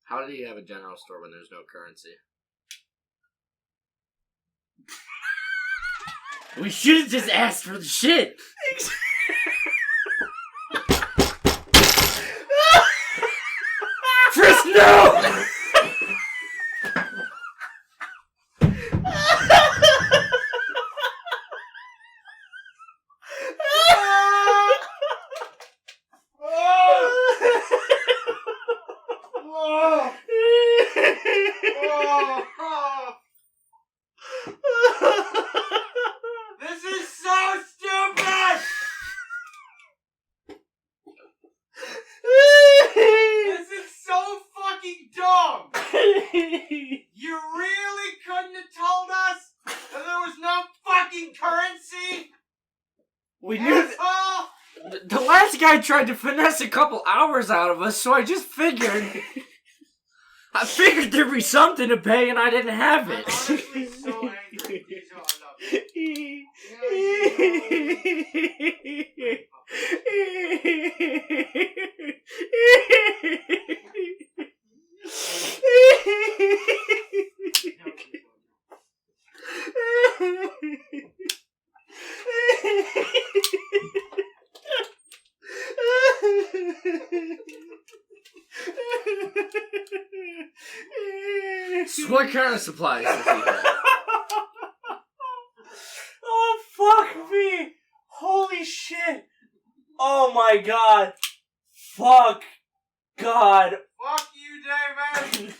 How did he have a general store when there's no currency? We should have just asked for the shit. Frisk, no! This is so stupid! This is so fucking dumb! You really couldn't have told us that there was no fucking currency? We knew Asshole! the last guy tried to finesse a couple hours out of us, so I just figured... I figured there'd be something to pay and I didn't have it. I'm honestly so angry. Diesel, I love you. So what kind of supplies does he have? Oh, fuck me! Holy shit! Oh my god! Fuck! God! Fuck you, David!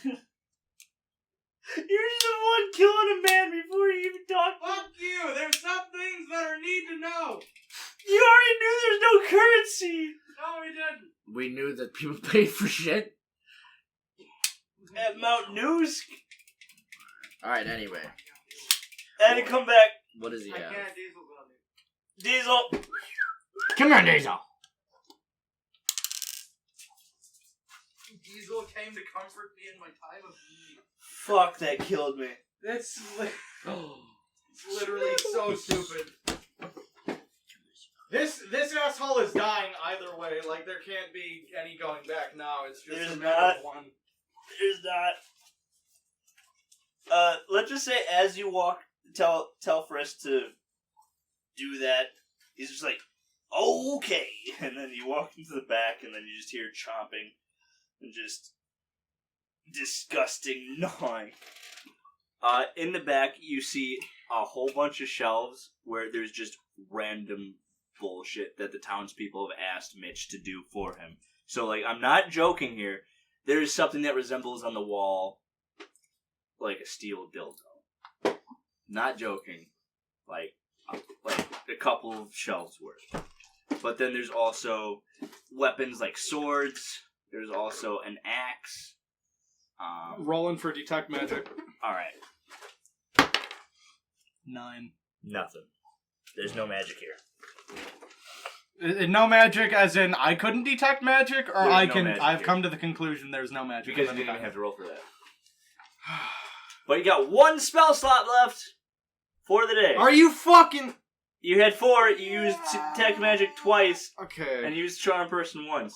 You're just the one killing a man before you even talk. Fuck you! There's some things that are need to know! You already knew there's no currency! No, we didn't! We knew that people paid for shit. At Mount News, Alright, anyway. I had to come back. What does he I have? can't, Diesel's on me. Diesel! Come here, Diesel. Diesel came to comfort me in my time of need. Fuck, that killed me. That's it's literally so stupid. This asshole is dying either way. Like, there can't be any going back now. It's just There's a matter not. of one. There's let's just say as you walk, tell Frisk to do that. He's just like, okay, and then you walk into the back, and then you just hear chomping and just disgusting gnawing. In the back, you see a whole bunch of shelves where there's just random bullshit that the townspeople have asked Mitch to do for him. So, like, I'm not joking here. There is something that resembles on the wall like a steel dildo. Not joking. Like a couple of shelves worth. But then there's also weapons like swords. There's also an axe. Rolling for detect magic. Alright. 9. Nothing. There's no magic here. No magic, as in I couldn't detect magic, or There's I no can. magic I've here. come to the conclusion there's no magic. Because you didn't even have to roll for that. But you got one spell slot left for the day. Are you fucking You had 4. You used detect magic twice, okay? and you used charm person once.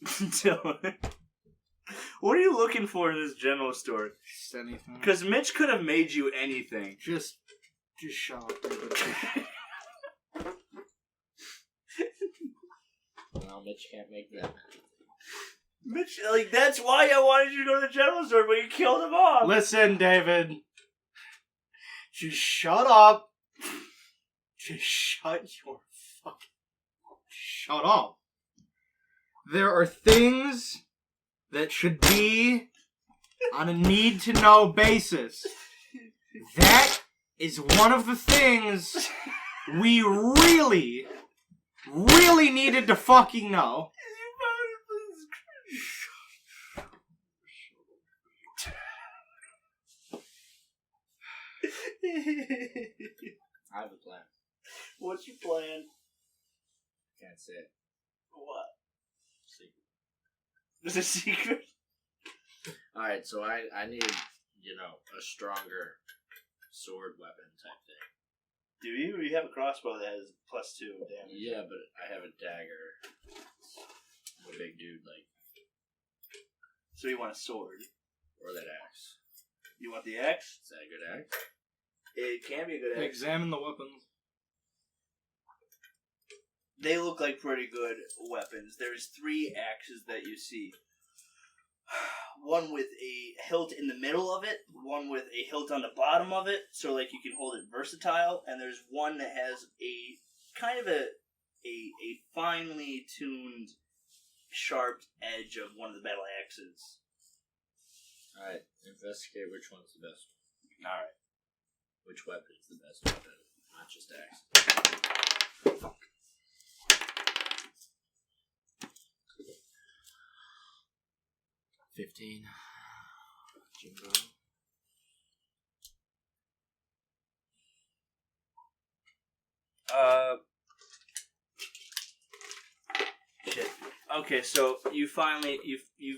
Dylan, what are you looking for in this general store? Just anything. Because Mitch could have made you anything. Just shut up. Well, Mitch can't make that. Mitch, like, that's why I wanted you to go to the general store, but you killed him off. Listen, David. Just shut up. Just shut your fucking. Shut up. There are things that should be on a need-to-know basis. That is one of the things we really, really needed to fucking know. I have a plan. What's your plan? Can't say it. What? Secret. There's a secret? Alright, so I need, a stronger sword weapon type thing. Do you? You have a crossbow that has +2 damage. Yeah, but I have a dagger. I'm a big dude, So you want a sword? or that axe. You want the axe? Is that a good axe? It can be a good axe. Examine the weapons. They look like pretty good weapons. There's 3 axes that you see. One with a hilt in the middle of it, one with a hilt on the bottom of it, so like you can hold it versatile, and there's one that has a kind of a finely tuned, sharp edge of one of the battle axes. Alright, investigate which one's the best one. Alright. Which weapon is the best weapon, not just axe. Fuck. $15. Jimbo. Shit. Okay, so you finally you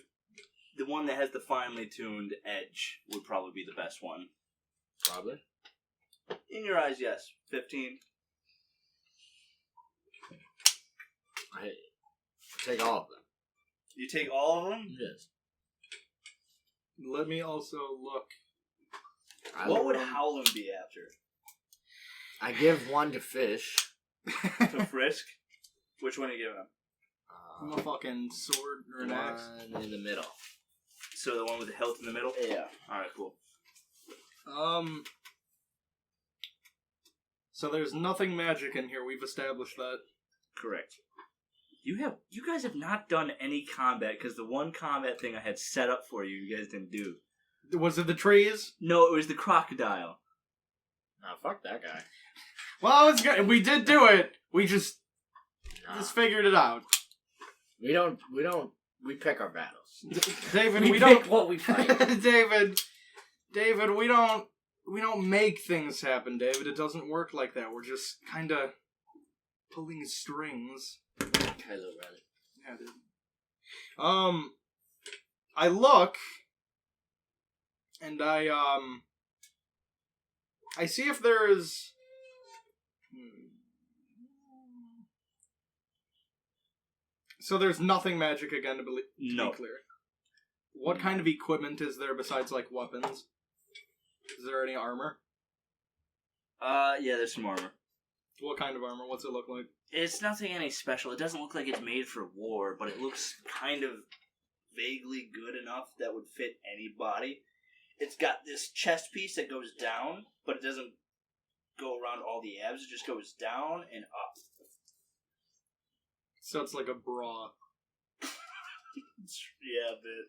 the one that has the finely tuned edge would probably be the best one. Probably. In your eyes, yes. 15. I take all of them. You take all of them? Yes. Let me also look. What would Howland be after? I give one to Fish. To Frisk? Which one are you giving him? A fucking sword or an axe. One in the middle. So the one with the hilt in the middle? Yeah. Alright, cool. So there's nothing magic in here. We've established that. Correct. You guys have not done any combat, because the one combat thing I had set up for you, you guys didn't do. Was it the trees? No, it was the crocodile. Nah, fuck that guy. Well, it's good. We did do it. We just figured it out. We pick our battles. David, we we pick don't. what we fight. David, we don't make things happen, David. It doesn't work like that. We're just kind of pulling strings. Kylo Ren. Yeah, dude. I look, and I see if there is. So there's nothing magic again to be No. clear. What kind of equipment is there besides, like, weapons? Is there any armor? Yeah, there's some armor. What kind of armor? What's it look like? It's nothing any special. It doesn't look like it's made for war, but it looks kind of vaguely good enough that would fit any body. It's got this chest piece that goes down, but it doesn't go around all the abs. It just goes down and up. So it's like a bra. Yeah, but...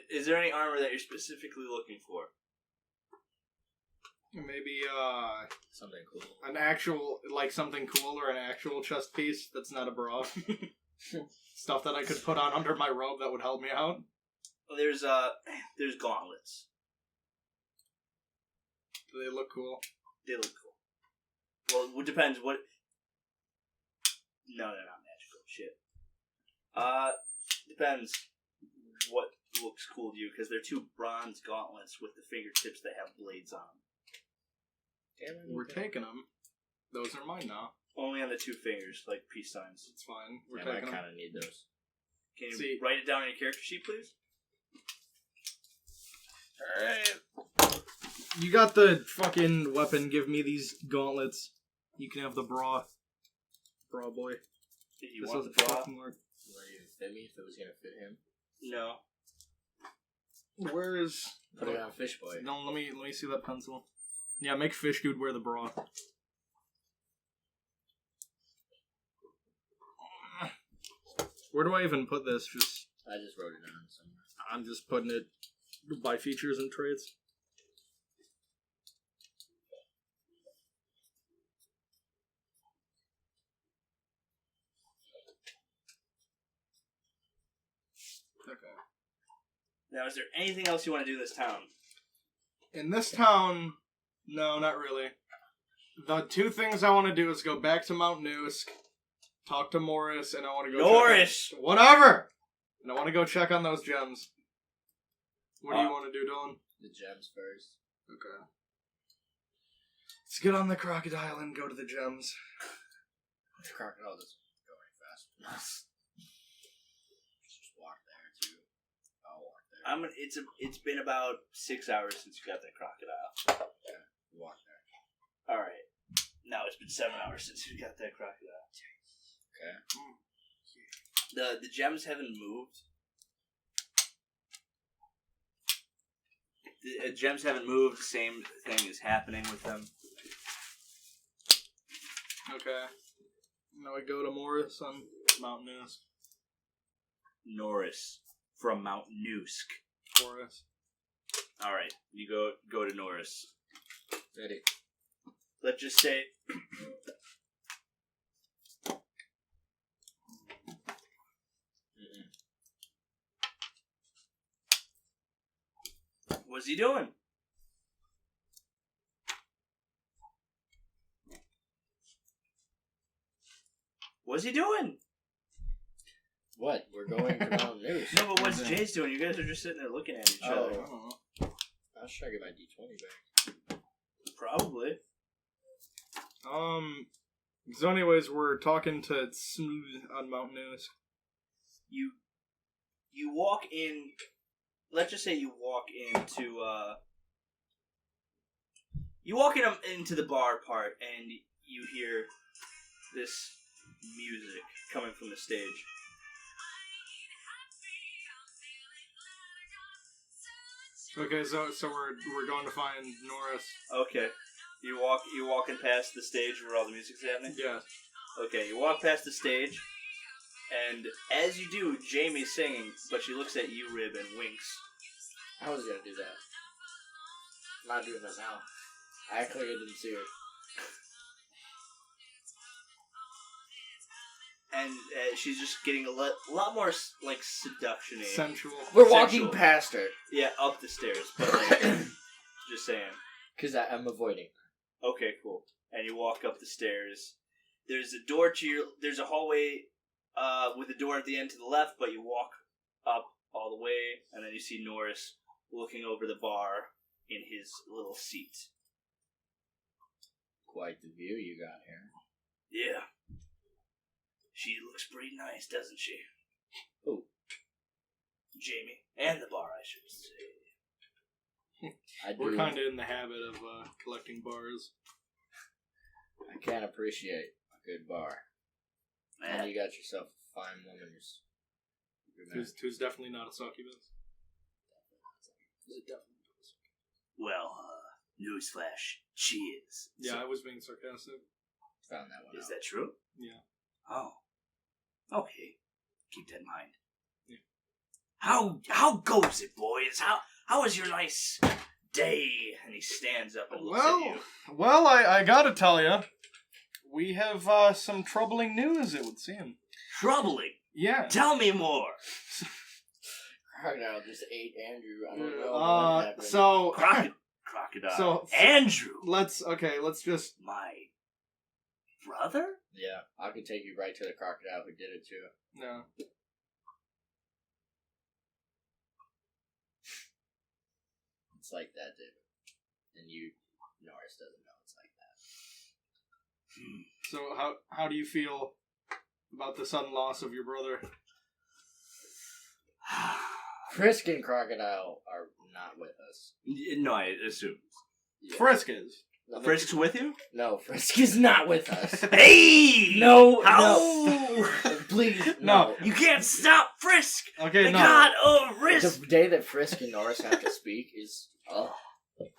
Is there any armor that you're specifically looking for? Maybe, Something cool. an actual, like, something cool or an actual chest piece that's not a bra. Stuff that I could put on under my robe that would help me out. Well, there's gauntlets. Do they look cool? They look cool. Well, it depends what... No, they're not magical. Shit. Depends what looks cool to you, because they're 2 bronze gauntlets with the fingertips that have blades on them. Damn it. We're taking them. Those are mine now. Only on the 2 fingers, like peace signs. It's fine. We're Damn, I taking them. kind of need those. Can you See- write it down on your character sheet, please? Alright. You got the fucking weapon. Give me these gauntlets. You can have the bra. Bra boy. If you This want doesn't the bra. fucking work. Would it even fit me if it was gonna fit him? No. Where is... Put it on Fish Boy. No, let me see that pencil. Yeah, make Fish Dude wear the bra. Where do I even put this? Just I just wrote it down somewhere. I'm just putting it by features and traits. Okay. Now, is there anything else you want to do in this town? In this town, no, not really. The 2 things I want to do is go back to Mount Noosk, talk to Morris, and I want to go... Norris! Whatever! And I want to go check on those gems. What do you want to do, Dylan? The gems first. Okay. Let's get on the crocodile and go to the gems. The crocodile doesn't go any fast enough. Just walk there too. I'll walk there. It's been about 6 hours since you got that crocodile. Yeah, walk there. Alright. Now it's been 7 hours since you got that crocodile. Okay. The gems haven't moved. The gems haven't moved. The same thing is happening with them. Okay. Now we go to Morris on Mount Noosk. Norris from Mount Noosk. Morris. Alright, you go to Norris. Ready. Let's just say... What's he doing? What's he doing? What? We're going to Mount News. No, but what's Jay's doing? You guys are just sitting there looking at each other. I don't know. I was trying to get my D20 back. Probably. So anyways, we're talking to Smooth on Mount Noosk. You walk in. Let's just say you walk into into the bar part, and you hear this music coming from the stage. Okay, so we're going to find Norris. Okay, you're walking past the stage where all the music's happening. Yeah. Okay, you walk past the stage, and as you do, Jamie's singing, but she looks at you, Rib, and winks. I was gonna do that. I'm not doing that now. I act like I didn't see her. And she's just getting a lot more like seduction-y. Sensual. We're walking Sexual. past her. Yeah, up the stairs, but like, just saying. Because I'm avoiding. Okay, cool. And you walk up the stairs. There's a door to there's a hallway with a door at the end to the left, but you walk up all the way, and then you see Norris looking over the bar in his little seat. Quite the view you got here. Yeah. She looks pretty nice, doesn't she? Who? Jamie. And the bar, I should say. We're kind of in the habit of collecting bars. I can't appreciate a good bar. And you got yourself a fine woman Who's definitely not a succubus. Well, newsflash, she is. Yeah, So, I was being sarcastic. Found that one is out. that true? Yeah. Oh. Okay. Keep that in mind. Yeah. How goes it, boys? How was your nice day? And he stands up and looks at you. Well, I gotta tell you, we have some troubling news, it would seem. Troubling. Yeah. Tell me more. Crocodile just ate Andrew. I don't know what happened. So Crocodile. So- Andrew. let's just My brother? Yeah, I could take you right to the crocodile who did it too. no. It's like that, David. And Norris doesn't know it's like that. So how do you feel about the sudden loss of your brother? Frisk and Crocodile are not with us. No, I assume. Yeah. Frisk is. No, Frisk's with you? No, Frisk is not with us. Hey! No, How? Please, No. You can't stop Frisk! Okay, The no. god of risk! The day that Frisk and Norris have to speak is okay.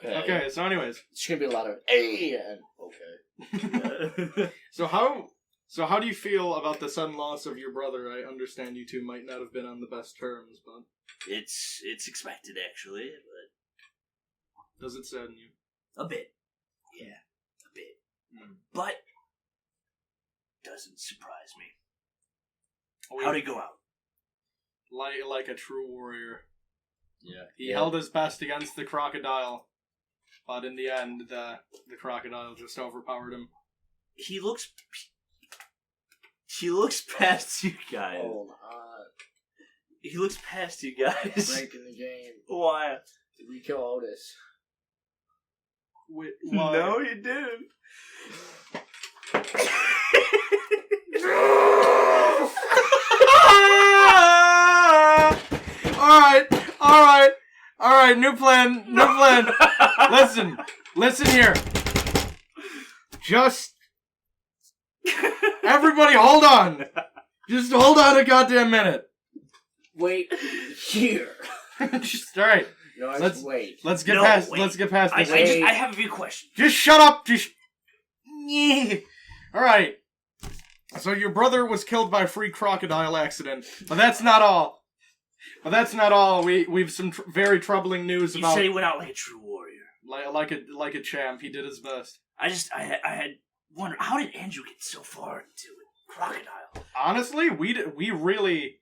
Okay, so anyways. It's gonna be a lot of hey and okay. So how do you feel about the sudden loss of your brother? I understand you two might not have been on the best terms, but It's expected, actually, but does it sadden you? a bit. Yeah, a bit. But doesn't surprise me. How'd it go out? Like a true warrior. Yeah. He held his best against the crocodile, but in the end, the crocodile just overpowered him. He looks past you guys. Hold on. He looks past you guys. Breaking the game. Why? Did we kill Otis? Why? No, you didn't. All right. New plan. Listen here. Just everybody, hold on. Just hold on a goddamn minute. Wait here. Just all right. No, Let's- wait. Let's get No, past. wait. Let's get past I this. have a few questions. Just shut up. All right. So your brother was killed by a free crocodile accident, but that's not all. We've some very troubling news You about said he went out like a true warrior. like a champ. He did his best. I had wondered, how did Andrew get so far into crocodile? Honestly, we really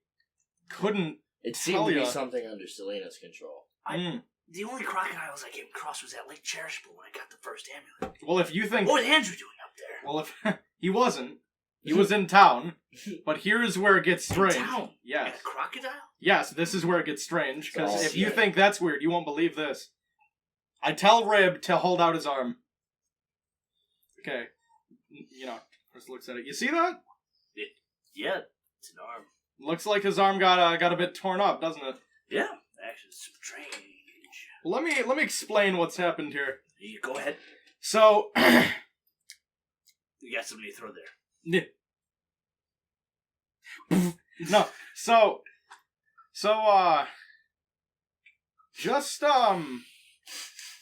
couldn't. It seemed Tell to be ya. something under Selena's control. The only crocodiles I came across was at Lake Cherishable when I got the first amulet. Well, if you think, What was Andrew doing up there? well, if he wasn't, he was in town. But here's where it gets strange. town? Yes, And a crocodile? yes, this is where it gets strange. Because Oh, if you shit. think that's weird, you won't believe this. I tell Rib to hold out his arm. Okay, Chris looks at it. You see that? Yeah, it's an arm. Looks like his arm got a bit torn up, doesn't it? Yeah, actually, it's strange. Well, let me explain what's happened here. You go ahead. So, You got something to throw there. no, just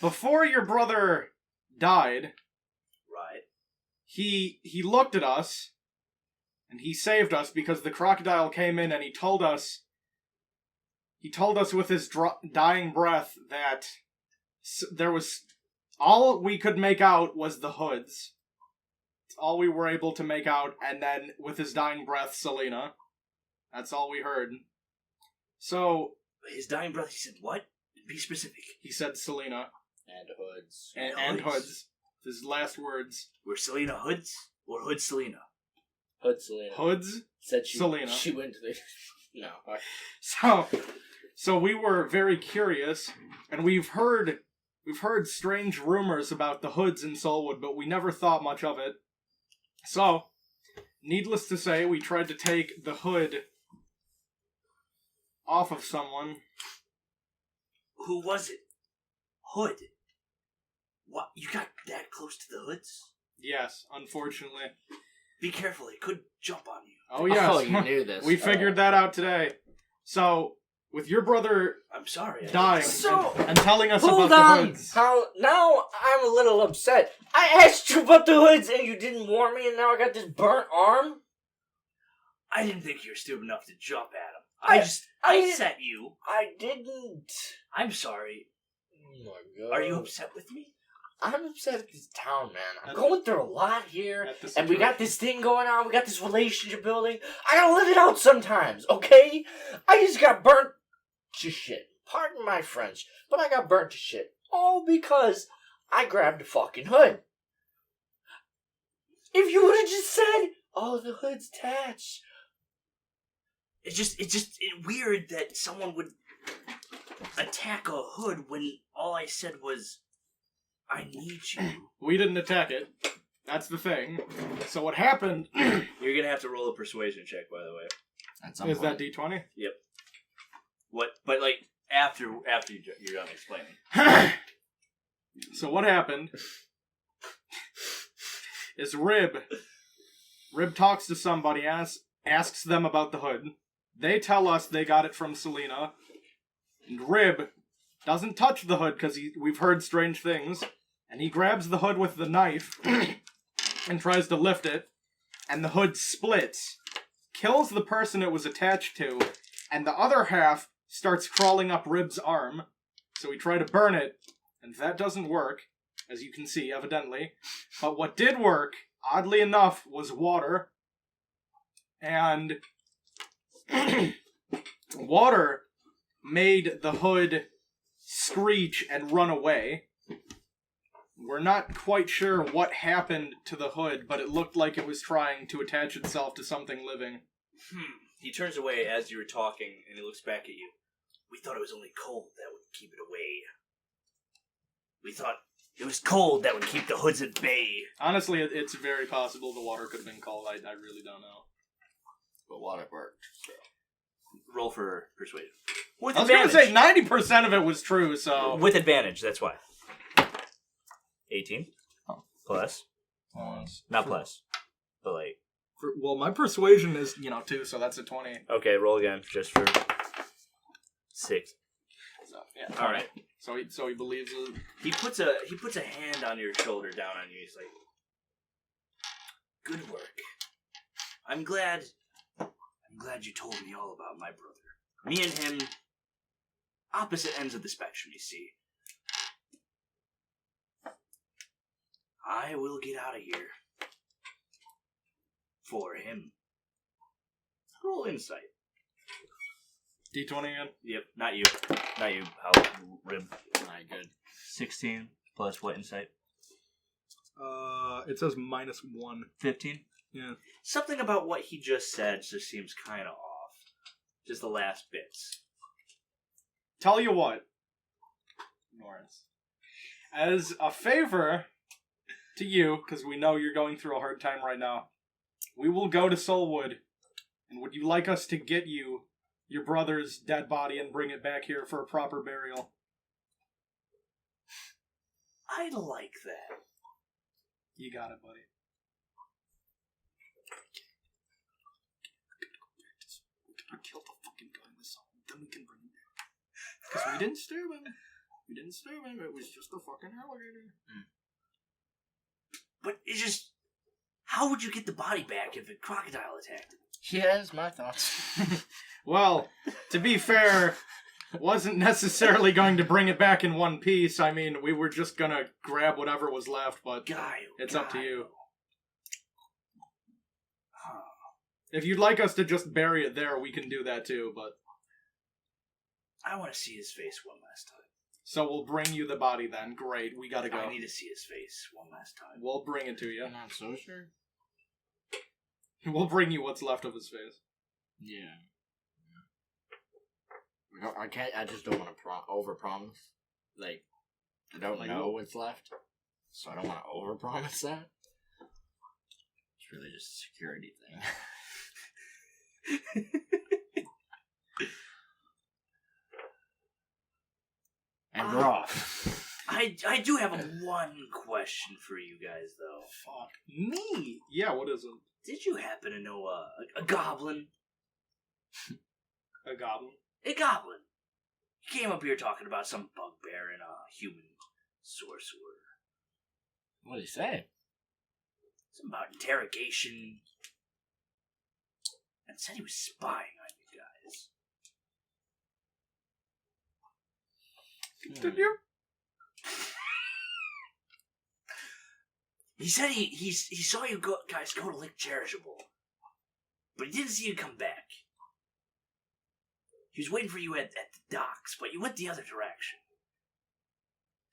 before your brother died, Right. he looked at us, and he saved us because the crocodile came in and he told us with his dying breath that there was all we could make out was the hoods. It's all we were able to make out, and then with his dying breath, Selena. That's all we heard. So His dying breath, he said, what? Be specific. he said Selena And hoods. and hoods. His last words. Were Selena hoods? Or hood Selena? Hood Selena. Hoods. Said she, Selena. She went to the... No. So we were very curious, and we've heard strange rumors about the hoods in Soulwood, but we never thought much of it. So, needless to say, we tried to take the hood off of someone. Who was it? Hood. What? You got that close to the hoods? Yes, unfortunately. Be careful, it could jump on you. Oh, yes. Oh, you knew this. We figured that out today. So, with your brother I'm sorry. dying So, and telling us hold about on. the hoods. Now I'm a little upset. I asked you about the hoods and you didn't warn me, and now I got this burnt arm. I didn't think you were stupid enough to jump at him. I set you. I didn't. I'm sorry. Oh my god. Are you upset with me? I'm upset at this town, man. I'm At going through a lot here, At the and we got situation. this thing going on. We got this relationship building. I gotta let it out sometimes, okay? I just got burnt to shit. Pardon my French, but I got burnt to shit. All because I grabbed a fucking hood. If you would have just said, "Oh, the hood's attached," It's weird that someone would attack a hood when all I said was, I need you. We didn't attack it. That's the thing. So what happened You're gonna have to roll a persuasion check, by the way. At some is point. that D20? What? But like after you're done explaining. So what happened is Rib talks to somebody, asks them about the hood. They tell us they got it from Selena. And Rib doesn't touch the hood because we've heard strange things. And he grabs the hood with the knife and tries to lift it. And the hood splits, kills the person it was attached to, and the other half starts crawling up Rib's arm. So we try to burn it, and that doesn't work, as you can see, evidently. But what did work, oddly enough, was water. And water made the hood screech and run away. We're not quite sure what happened to the hood, but it looked like it was trying to attach itself to something living. He turns away as you were talking, and he looks back at you. We thought it was only cold that would keep it away. We thought it was cold that would keep the hoods at bay. Honestly, it's very possible the water could have been cold. I really don't know. But water worked. So. Roll for persuasion. With I was going to say 90% of it was true, so... With advantage, that's why. 18. Oh. Plus. Not plus. But like... Well, my persuasion is, 2, so that's a 20. Okay, roll again, just for... 6. So, yeah. Alright. So he believes it. He puts a hand on your shoulder, down on you. He's like, "Good work. I'm glad you told me all about my brother. Me and him, opposite ends of the spectrum, you see. I will get out of here. For him. Roll insight. D20 again? Yep, not you. Not you, Rib. Not good. 16 plus what insight? It says -1. 15? Yeah. Something about what he just said just seems kind of off. Just the last bits. Tell you what, Norris. As a favor to you, because we know you're going through a hard time right now, we will go to Soulwood, and would you like us to get you your brother's dead body and bring it back here for a proper burial? I'd like that. You got it, buddy. Kill the fucking guy in the song, then we can bring him back. Because we didn't stab him. It was just a fucking alligator. But it's just... How would you get the body back if a crocodile attacked him? Yeah, that's my thoughts. Well, to be fair, wasn't necessarily going to bring it back in one piece. I mean, we were just gonna grab whatever was left, but it's up to you. If you'd like us to just bury it there, we can do that too, but... I want to see his face one last time. So we'll bring you the body then. Great, we gotta go. I need to see his face one last time. We'll bring it to you. I'm not so sure. We'll bring you what's left of his face. Yeah. I can't. I just don't want to overpromise. Like, I don't know what's left, so I don't want to overpromise that. It's really just a security thing. And we're off. I do have one question for you guys, though. Fuck me. Yeah, what is it? Did you happen to know a goblin? A goblin? A goblin. He came up here talking about some bugbear and a human sorcerer. What did he say? Something about interrogation. And said he was spying on you guys. Did you? He said he saw you guys go to Lake Cherishable, but he didn't see you come back. He was waiting for you at the docks, but you went the other direction.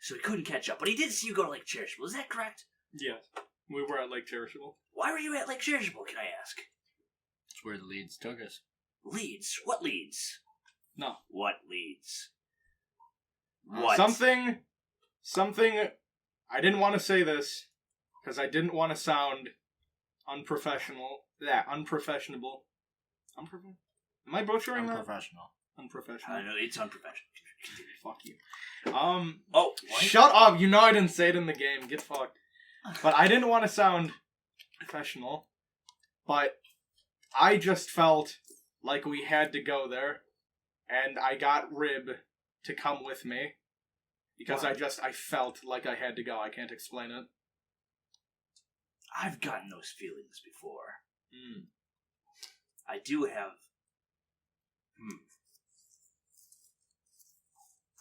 So he couldn't catch up, but he did see you go to Lake Cherishable. Is that correct? Yes. We were at Lake Cherishable. Why were you at Lake Cherishable, can I ask? That's where the leads took us. Leads? What leads? No. What leads? What? Something. I didn't want to say this because I didn't want to sound unprofessional. Yeah, unprofessional. Am I butchering that? Unprofessional. Unprofessional. I know, it's unprofessional. Fuck you. Oh, what? Shut up! You know I didn't say it in the game. Get fucked. But I didn't want to sound professional. But I just felt like we had to go there, and I got Rib to come with me because Why? I felt like I had to go. I can't explain it. I've gotten those feelings before. Mm. I do have...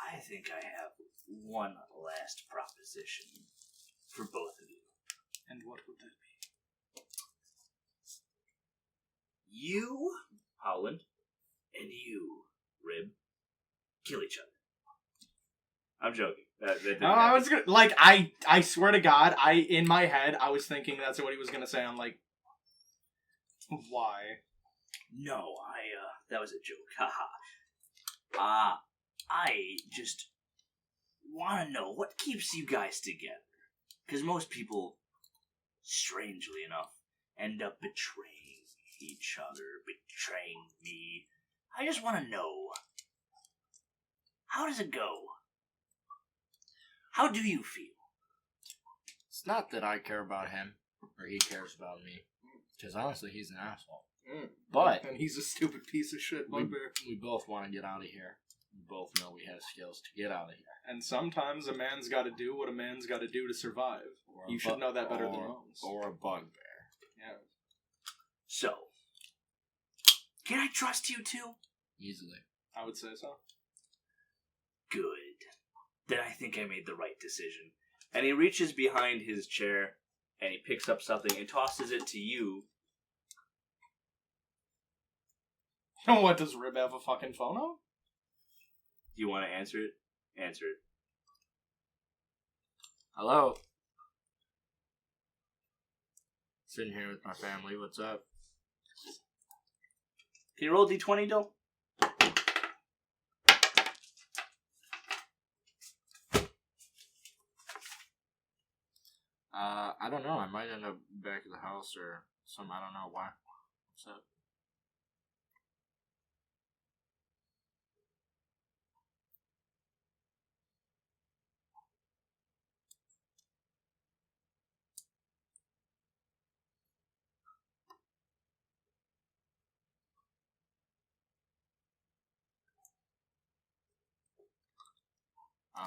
I think I have one last proposition for both of you. And what would that be? You, Howland, and you, Rib, kill each other. I'm joking. That didn't No, I happen. was gonna I swear to God, in my head I was thinking that's what he was gonna say. I'm like, why? No, that was a joke. Haha. I just want to know what keeps you guys together. Because most people, strangely enough, end up betraying each other, betraying me. I just want to know, how does it go? How do you feel? It's not that I care about him, or he cares about me. Because honestly, he's an asshole. But And he's a stupid piece of shit bugbear. we both want to get out of here. We both know we have skills to get out of here. And sometimes a man's got to do what a man's got to do to survive. Or a You should know that better than or- most. Or a bugbear. Yeah. So, can I trust you two? Easily. I would say so. Good. Then I think I made the right decision. And he reaches behind his chair, and he picks up something and tosses it to you. What, does Rib have a fucking phone on? Do you want to answer it? Answer it. Hello? Sitting here with my family. What's up? Can you roll D20, Dill? I don't know. I might end up back at the house or some. I don't know why. What's up?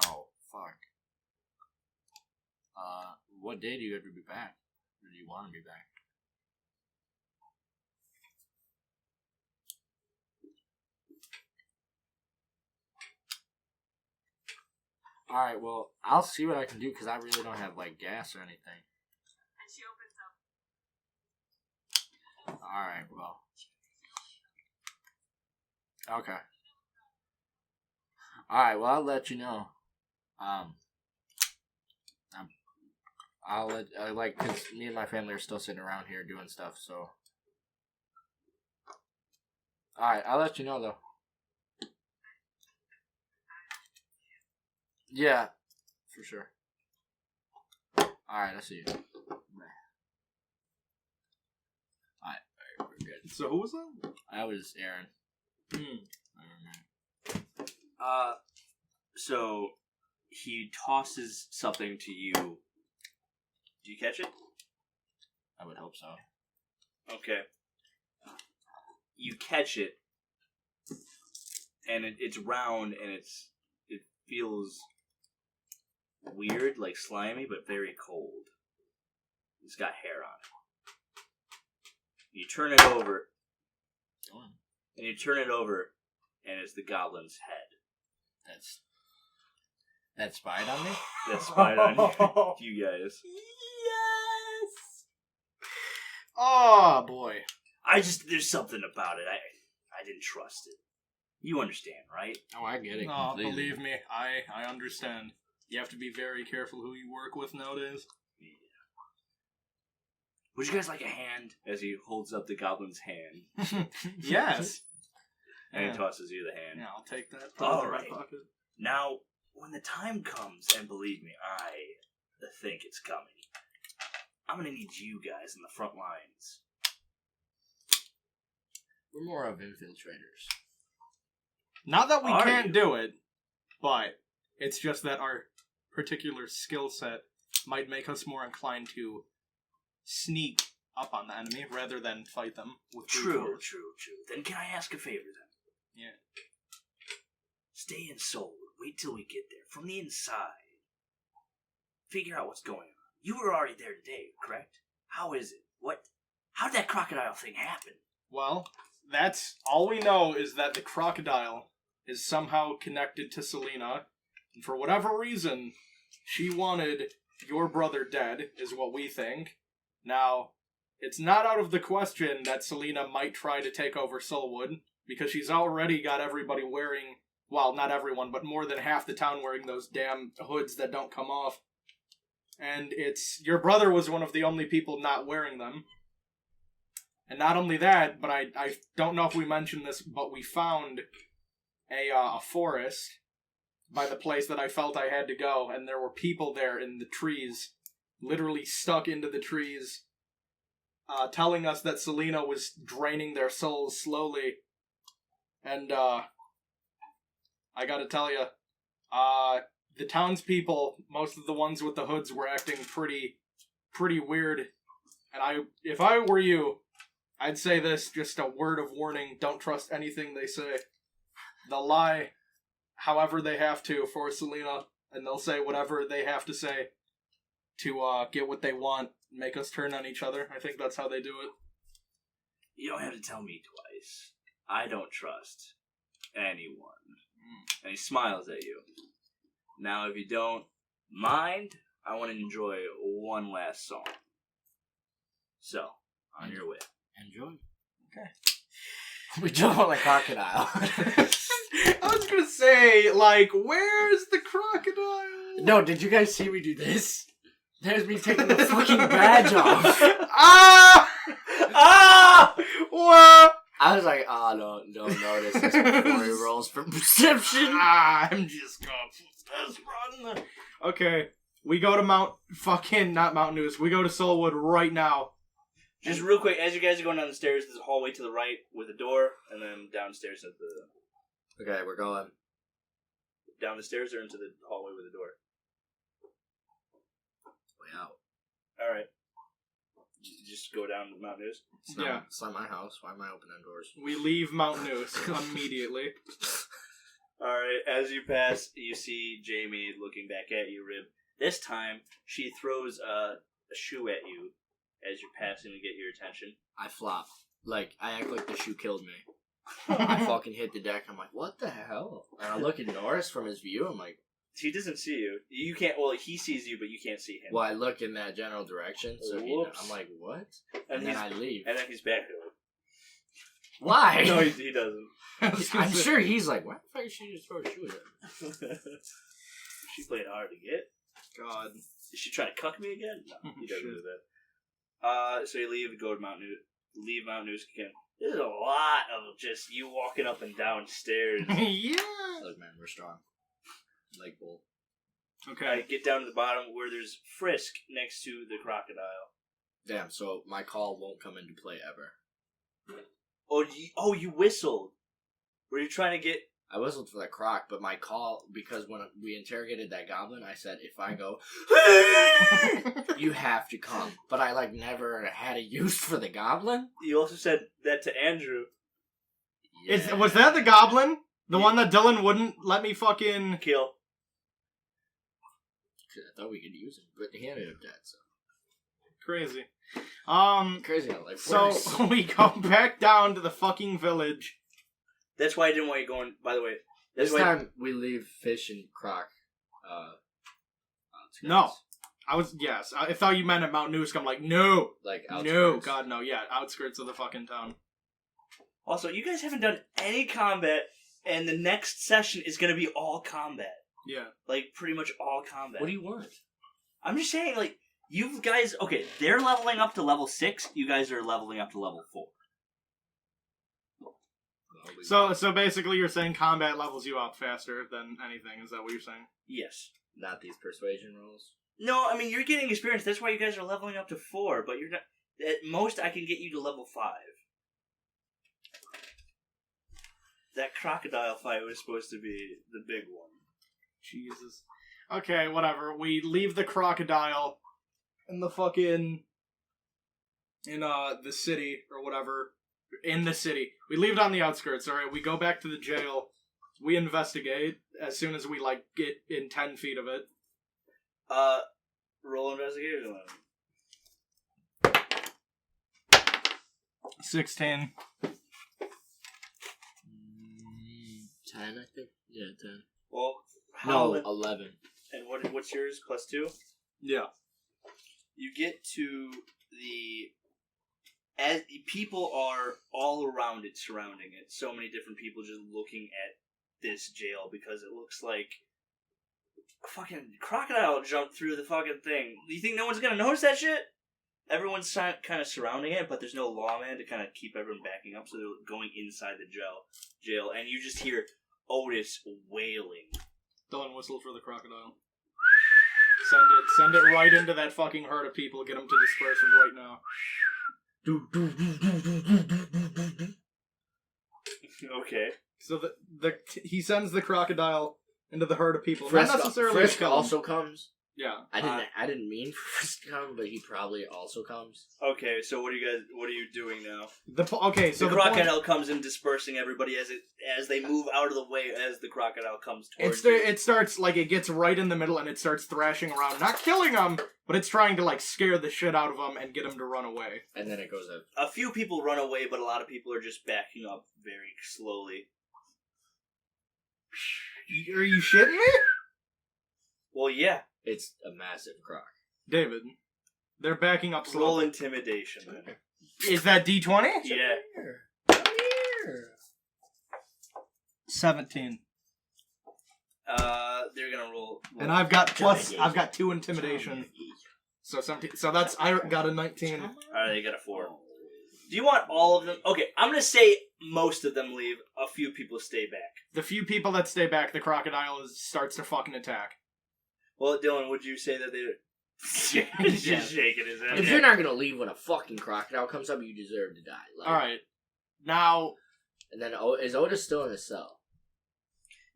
Oh, fuck. What day do you have to be back? Or do you want to be back? Alright, well, I'll see what I can do because I really don't have, like, gas or anything. And she opens up. Alright, well. Okay. Alright, well, I'll let you know. I'll let, cause me and my family are still sitting around here doing stuff, so. Alright, I'll let you know, though. Yeah, for sure. Alright, I'll see you. Bye. Alright, we're good. So who was that? I was Aaron. So, he tosses something to you. Do you catch it? I would hope so. Okay. You catch it, and it's round, and it feels weird, like slimy, but very cold. It's got hair on it. You turn it over, and it's the goblin's head. That spied on me? That spied on you guys. Yes. Oh boy. There's something about it. I didn't trust it. You understand, right? Oh, I get it. Oh, completely. believe me, I understand. You have to be very careful who you work with nowadays. Yeah. Would you guys like a hand? As he holds up the goblin's hand. Yes. And Yeah. he tosses you the hand. Yeah, I'll take that. All Put it in my right. pocket. Now, when the time comes, and believe me, I think it's coming, I'm going to need you guys in the front lines. We're more of infiltrators. Not that we Are can't you? do it, but it's just that our particular skill set might make us more inclined to sneak up on the enemy rather than fight them with brute True. force. Then can I ask a favor then? Yeah. Stay in Soulwood. Wait till we get there. From the inside. Figure out what's going on. You were already there today, correct? How is it? How did that crocodile thing happen? Well, that's all we know is that the crocodile is somehow connected to Selena, and for whatever reason, she wanted your brother dead, is what we think. Now, it's not out of the question that Selena might try to take over Soulwood, because she's already got everybody wearing, well, not everyone, but more than half the town wearing those damn hoods that don't come off. And your brother was one of the only people not wearing them. And not only that, but I don't know if we mentioned this, but we found a forest by the place that I felt I had to go, and there were people there in the trees, literally stuck into the trees, telling us that Selena was draining their souls slowly. And I gotta tell you, the townspeople, most of the ones with the hoods, were acting pretty weird. And if I were you, I'd say this, just a word of warning, don't trust anything they say. They'll lie however they have to for Selena, and they'll say whatever they have to say to get what they want, make us turn on each other. I think that's how they do it. You don't have to tell me twice. I don't trust anyone. And he smiles at you. Now, if you don't mind, I want to enjoy one last song. So, on your way. Enjoy. Okay. We jump on a crocodile. I was gonna say, like, where's the crocodile? No, did you guys see me do this? There's me taking the fucking badge off. Ah! Ah! What? I was like, oh, don't notice this before he rolls for perception. I'm just gonna put this right there. Okay, we go to not Mount News. We go to Soulwood right now. Just real quick, as you guys are going down the stairs, there's a hallway to the right with a door, and then downstairs at the... Okay, we're going. Down the stairs or into the hallway with a door? Way out. Alright. Just go down to Mount News? It's not my house. Why am I opening doors? We leave Mount News immediately. Alright, as you pass, you see Jamie looking back at you, Rib. This time, she throws a shoe at you as you're passing to get your attention. I flop. Like, I act like the shoe killed me. I fucking hit the deck. I'm like, what the hell? And I look at Norris from his view. I'm like... He doesn't see you. You can't... Well, he sees you, but you can't see him. Well, I look in that general direction, so I'm like, what? And then I leave. And then he's back to it. Why? No, he doesn't. I'm sure he's like, why the fuck did she just throw a shoe at me? She played hard to get. God. Is she trying to cuck me again? No, he doesn't Shit. do that. So you leave, go to Mount News. Leave Mount News again. There's a lot of just you walking up and down stairs. Yeah. Look, man, we're strong. Like bull. Okay. Get down to the bottom where there's Frisk next to the crocodile. Damn, so my call won't come into play ever. Oh, you whistled. Were you trying to get I whistled for the croc, but my call, because when we interrogated that goblin, I said, if I go, you have to come. But I, like, never had a use for the goblin. You also said that to Andrew. Was that the goblin? The one that Dylan wouldn't let me fucking... Kill. I thought we could use him, but he ended up dead, so. Crazy. Crazy how life So, works. we go back down to the fucking village. That's why I didn't want you going, by the way. This time, we leave Fish and Croc, No. I thought you meant at Mount Noosk. I'm like, no. Like, outskirts. No, God, no. Yeah, outskirts of the fucking town. Also, you guys haven't done any combat, and the next session is going to be all combat. Yeah. Like, pretty much all combat. What do you want? I'm just saying, like, you guys... Okay, they're leveling up to level 6. You guys are leveling up to level 4. So basically you're saying combat levels you up faster than anything. Is that what you're saying? Yes. Not these persuasion rolls. No, I mean, you're getting experience. That's why you guys are leveling up to 4, but you're not... At most, I can get you to level 5. That crocodile fight was supposed to be the big one. Jesus. Okay, whatever. We leave the crocodile in the fucking... in, the city, or whatever. In the city. We leave it on the outskirts, alright? We go back to the jail. We investigate as soon as we, like, get in 10 feet of it. Roll investigation. 16. 10, I think? Yeah, 10. Well, No, Howland, 11. and what's yours? Plus 2? Yeah. You get to the... As people are all around it, surrounding it. So many different people just looking at this jail because it looks like a fucking crocodile jumped through the fucking thing. Do you think no one's gonna notice that shit? Everyone's kind of surrounding it, but there's no lawman to kind of keep everyone backing up, so they're going inside the jail, and you just hear Otis wailing. Dylan, whistle for the crocodile. Send it right into that fucking herd of people. Get them to disperse right now. Okay. So he sends the crocodile into the herd of people. Frisk, Not necessarily Frisk kill 'em. also comes. Yeah. I didn't mean for Frisk to come, but he probably also comes. Okay, so what are you doing now? The The crocodile comes in, dispersing everybody as they move out of the way as the crocodile comes towards you. It starts, like, it gets right in the middle and it starts thrashing around. Not killing them, but it's trying to, like, scare the shit out of them and get them to run away. And then it goes up. A few people run away, but a lot of people are just backing up very slowly. Are you shitting me? Well, yeah. It's a massive croc. David, they're backing up Roll slowly. intimidation, then. Is that D20? Yeah. Come here. 17. They're gonna roll. And I've got 2 intimidation. So 17. So I got a 19. Alright, they got a 4. Do you want all of them? Okay, I'm gonna say most of them leave. A few people stay back. The few people that stay back, the crocodile starts to fucking attack. Well, Dylan, would you say that they're... He's just shaking his head. If you're not gonna leave when a fucking crocodile comes up, you deserve to die. Like, Alright. Now... And then, is Otis still in his cell?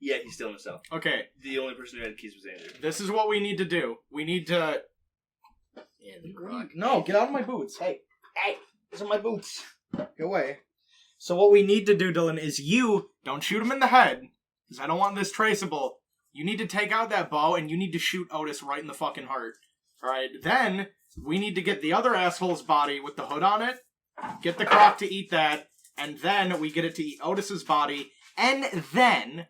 Yeah, he's still in the cell. Okay. The only person who had keys was Andrew. This is what we need to do. We need to... And the croc. No, get out of my boots. Hey, these are my boots. Go away. So what we need to do, Dylan, is you don't shoot him in the head, because I don't want this traceable. You need to take out that bow, and you need to shoot Otis right in the fucking heart. Alright, then we need to get the other asshole's body with the hood on it, get the croc to eat that, and then we get it to eat Otis's body, and then,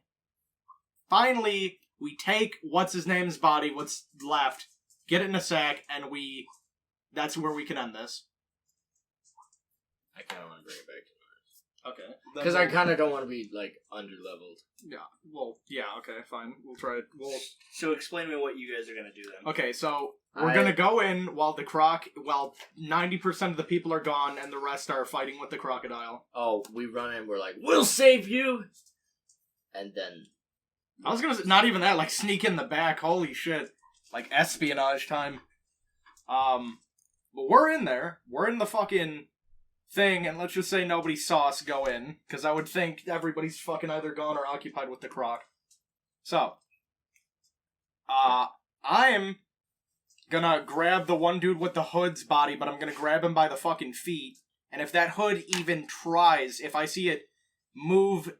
finally, we take what's-his-name's body, what's left, get it in a sack, and that's where we can end this. I kind of want to bring it back to Okay. because I kind of don't want to be like under-leveled. Yeah. Well, yeah, okay, fine. We'll try it. So explain to me what you guys are going to do then. Okay, so we're going to go in while 90% of the people are gone and the rest are fighting with the crocodile. Oh, we run in, we're like, we'll save you! And then... I was going to say, not even that, like sneak in the back, holy shit. Like espionage time. But we're in there. We're in the fucking thing, and let's just say nobody saw us go in, because I would think everybody's fucking either gone or occupied with the croc. So, I'm gonna grab the one dude with the hood's body, but I'm gonna grab him by the fucking feet, and if that hood even tries, if I see it move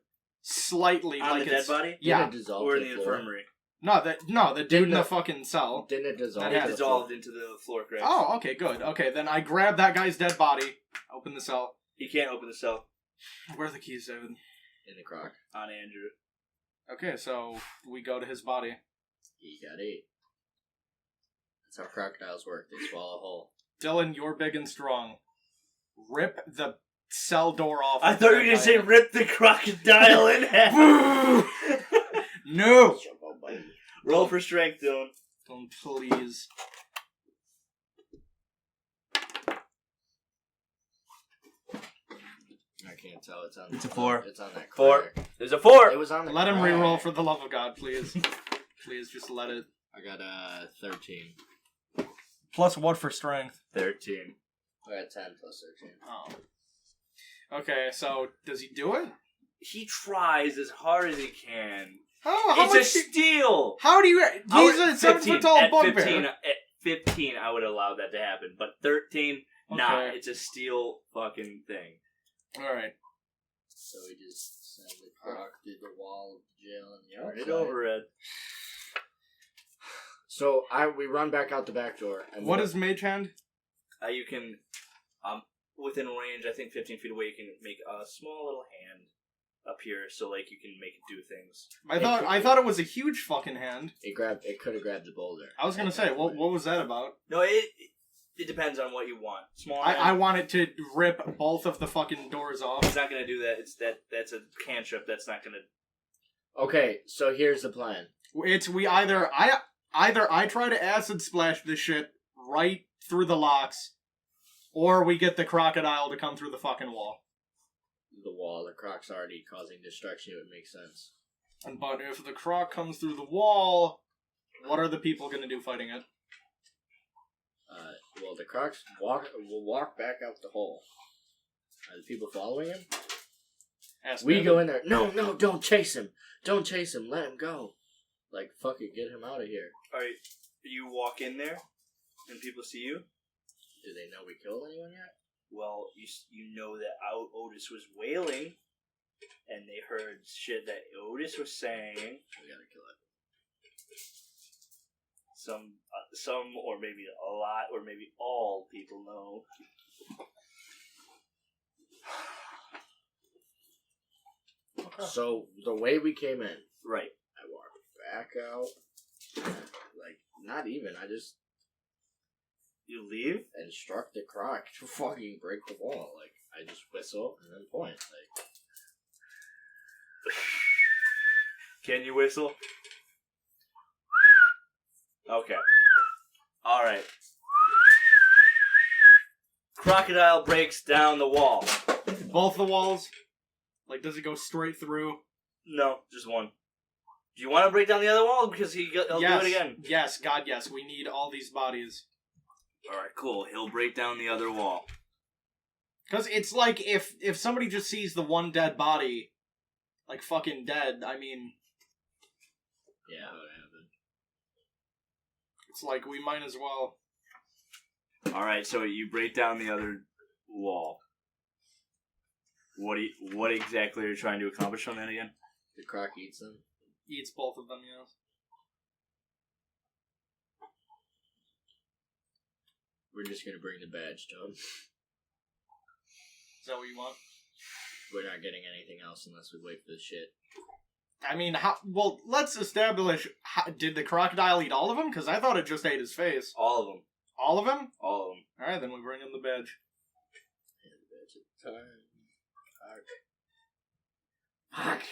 slightly, On like the dead it's... body? Yeah. Didn't it dissolve Or to in the floor? infirmary? No, the dude Didn't in the the- fucking cell. Didn't it dissolve? That It had to the dissolved floor? into the floor cracks. Oh, okay, good. Okay, then I grab that guy's dead body, open the cell. You can't open the cell Where are the keys, David? In the crock. on Andrew. Okay, so we go to his body. He got 8. That's how crocodiles work. They swallow whole. Dylan, you're big and strong. Rip the cell door off. I thought you were going to say rip the crocodile in half. No! Roll for strength, Dylan. Dylan, please. I can't tell. It's on. It's a 4. It's on that. 4. crack. There's a 4. It was on the. Let him crack. reroll for the love of God, please. Please, just let it. I got 13. Plus what for strength? 13. I got 10 plus 13. Oh. Okay, so does he do it? He tries as hard as he can. How It's much? a steal. How do you? He's a 7 foot tall at bugbear. 15, I would allow that to happen. But 13, nah. Okay. It's a steal fucking thing. All right. So we just send the croc through the wall of the jail and the Turn outside. it over, Ed. So we run back out the back door. And What is Mage Hand? You can, within range, I think 15 feet away, you can make a small little hand up here, so like you can make it do things. I thought it was a huge fucking hand. It could have grabbed the boulder. I was gonna say, what was that about? No, it depends on what you want. Small hand. I want it to rip both of the fucking doors off. It's not gonna do that. That's a cantrip. That's not gonna. Okay, so here's the plan. It's either I try to acid splash this shit right through the locks, or we get the crocodile to come through the fucking wall. The wall, the croc's already causing destruction. It would make sense. But if the croc comes through the wall, what are the people gonna do fighting it? Well, the crocs will walk back out the hole. Are the people following him? Ask We David. go in there. No, don't chase him. Don't chase him. Let him go. Like, fuck it, get him out of here. Alright, you walk in there, and people see you. Do they know we killed anyone yet? Well, you know that Otis was wailing, and they heard shit that Otis was saying. We gotta kill it. Some, or maybe a lot, or maybe all people know. So, the way we came in, Right. I walk back out. Like, not even. I just You leave? instruct the croc to fucking break the wall. Like, I just whistle and then point. Like, Can you whistle? Okay. Alright. Crocodile breaks down the wall. Both the walls? Like, does it go straight through? No, just one. Do you want to break down the other wall? Because he'll yes. do it again. Yes, God, yes. We need all these bodies. Alright, cool. He'll break down the other wall. Because it's like, if somebody just sees the one dead body, like, fucking dead, I mean, yeah, that would happen. it's like, we might as well. Alright, so you break down the other wall. What exactly are you trying to accomplish on that again? The croc eats them. Eats both of them, yes. We're just gonna bring the badge to him. Is that what you want? We're not getting anything else unless we wait for the shit. I mean, well, let's establish, did the crocodile eat all of them? Because I thought it just ate his face. All of them. All of them? All of them. Alright, then we bring him the badge. And the badge at the time. Fuck.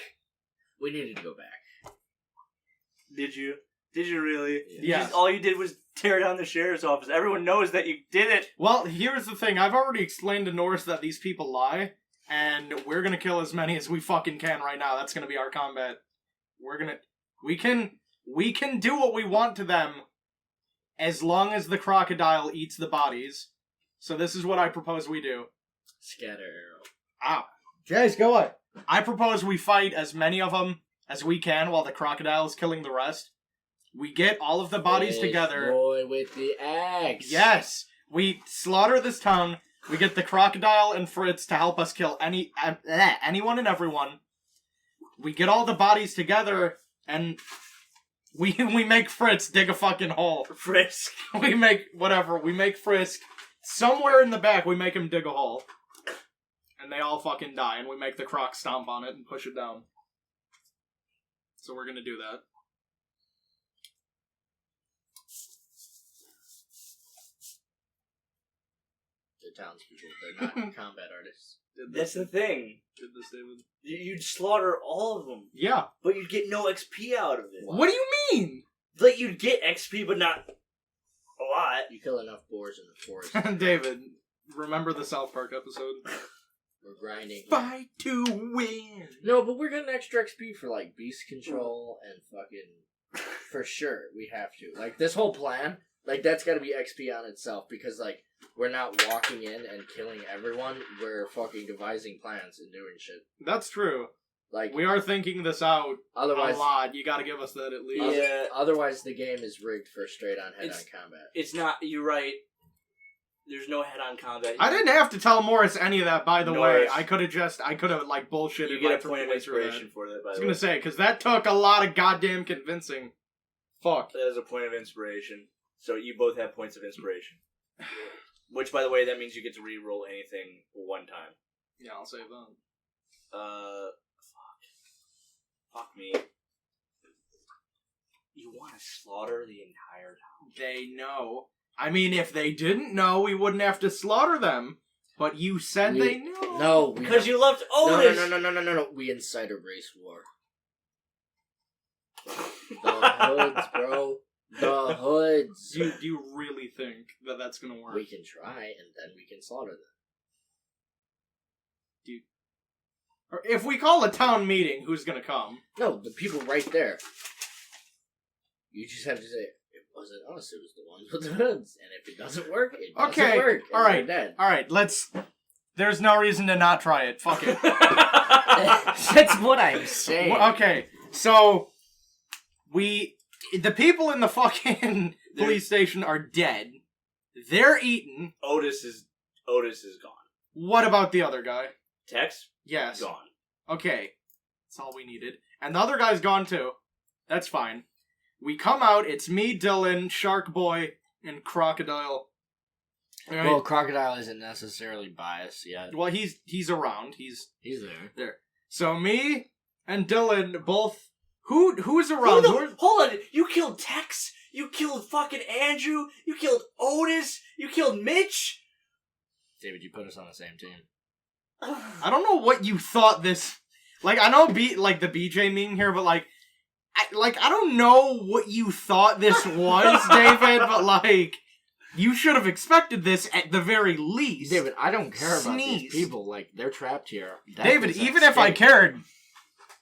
We needed to go back. Did you? Did you really? Yes. All you did was tear down the sheriff's office. Everyone knows that you did it. Well, here's the thing. I've already explained to Norris that these people lie, and we're gonna kill as many as we fucking can right now. That's gonna be our combat. We can do what we want to them as long as the crocodile eats the bodies. So this is what I propose we do. Scatter arrow. Ow. Jace, go away. I propose we fight as many of them as we can while the crocodile is killing the rest. We get all of the bodies This together. boy with the axe. Yes! We slaughter this town. We get the crocodile and Fritz to help us kill anyone and everyone. We get all the bodies together, and we make Fritz dig a fucking hole. Frisk. We make Frisk. Somewhere in the back, we make him dig a hole. And they all fucking die, and we make the croc stomp on it and push it down. So we're gonna do that. The townspeople, they're not combat artists. That's the thing. Did this, David? You'd slaughter all of them, Yeah. but you'd get no XP out of it. What do you mean? Like, you'd get XP, but not a lot. You kill enough boars in the forest. David, remember the South Park episode? We're grinding. Fight to win! No, but we're getting extra XP for, like, beast control and fucking... For sure, we have to. Like, this whole plan, like, that's gotta be XP on itself, because, like, we're not walking in and killing everyone, we're fucking devising plans and doing shit. That's true. Like, We are thinking this out otherwise, a lot. You gotta give us that at least. Yeah. otherwise the game is rigged for straight-on head-on It's- combat. It's not, you're right. There's no head-on combat. I didn't have to tell Morris any of that, by the way. Norris. I could have, like, bullshitted You my get a point of way through that. inspiration for that, by I was the gonna way. say, because that took a lot of goddamn convincing. Fuck. That is a point of inspiration. So you both have points of inspiration. Which, by the way, that means you get to re-roll anything one time. Yeah, I'll save that. Fuck me. You want to slaughter the entire town? They know. I mean, if they didn't know, we wouldn't have to slaughter them. But you said they knew. No, we Because you loved no, Otis! no. We incite a race war. The hoods, bro. The hoods. Do you really think that that's gonna work? We can try, and then we can slaughter them. Or if we call a town meeting, who's gonna come? No, the people right there. You just have to say, it wasn't us, it was the ones with the hoods. And if it doesn't work, it doesn't Okay, work. And alright. we're dead. Alright, let's... There's no reason to not try it. Fuck it. That's what I'm saying. Okay, so... The people in the fucking police station are dead. They're eaten. Otis is gone. What about the other guy? Tex? Yes. Gone. Okay. That's all we needed. And the other guy's gone too. That's fine. We come out, it's me, Dylan, Shark Boy, and Crocodile. Alright. Well, Crocodile isn't necessarily biased yet. Well, he's around. He's He's there. there. So me and Dylan both... Who's around? Hold on! You killed Tex! You killed fucking Andrew! You killed Otis! You killed Mitch! David, you put us on the same team. I don't know what you thought this... Like, I know the BJ meme here, but I don't know what you thought this was, David, but like... You should have expected this at the very least. David, I don't care about Sneeze. these people. Like, they're trapped here. That David, is even at if I stake. cared,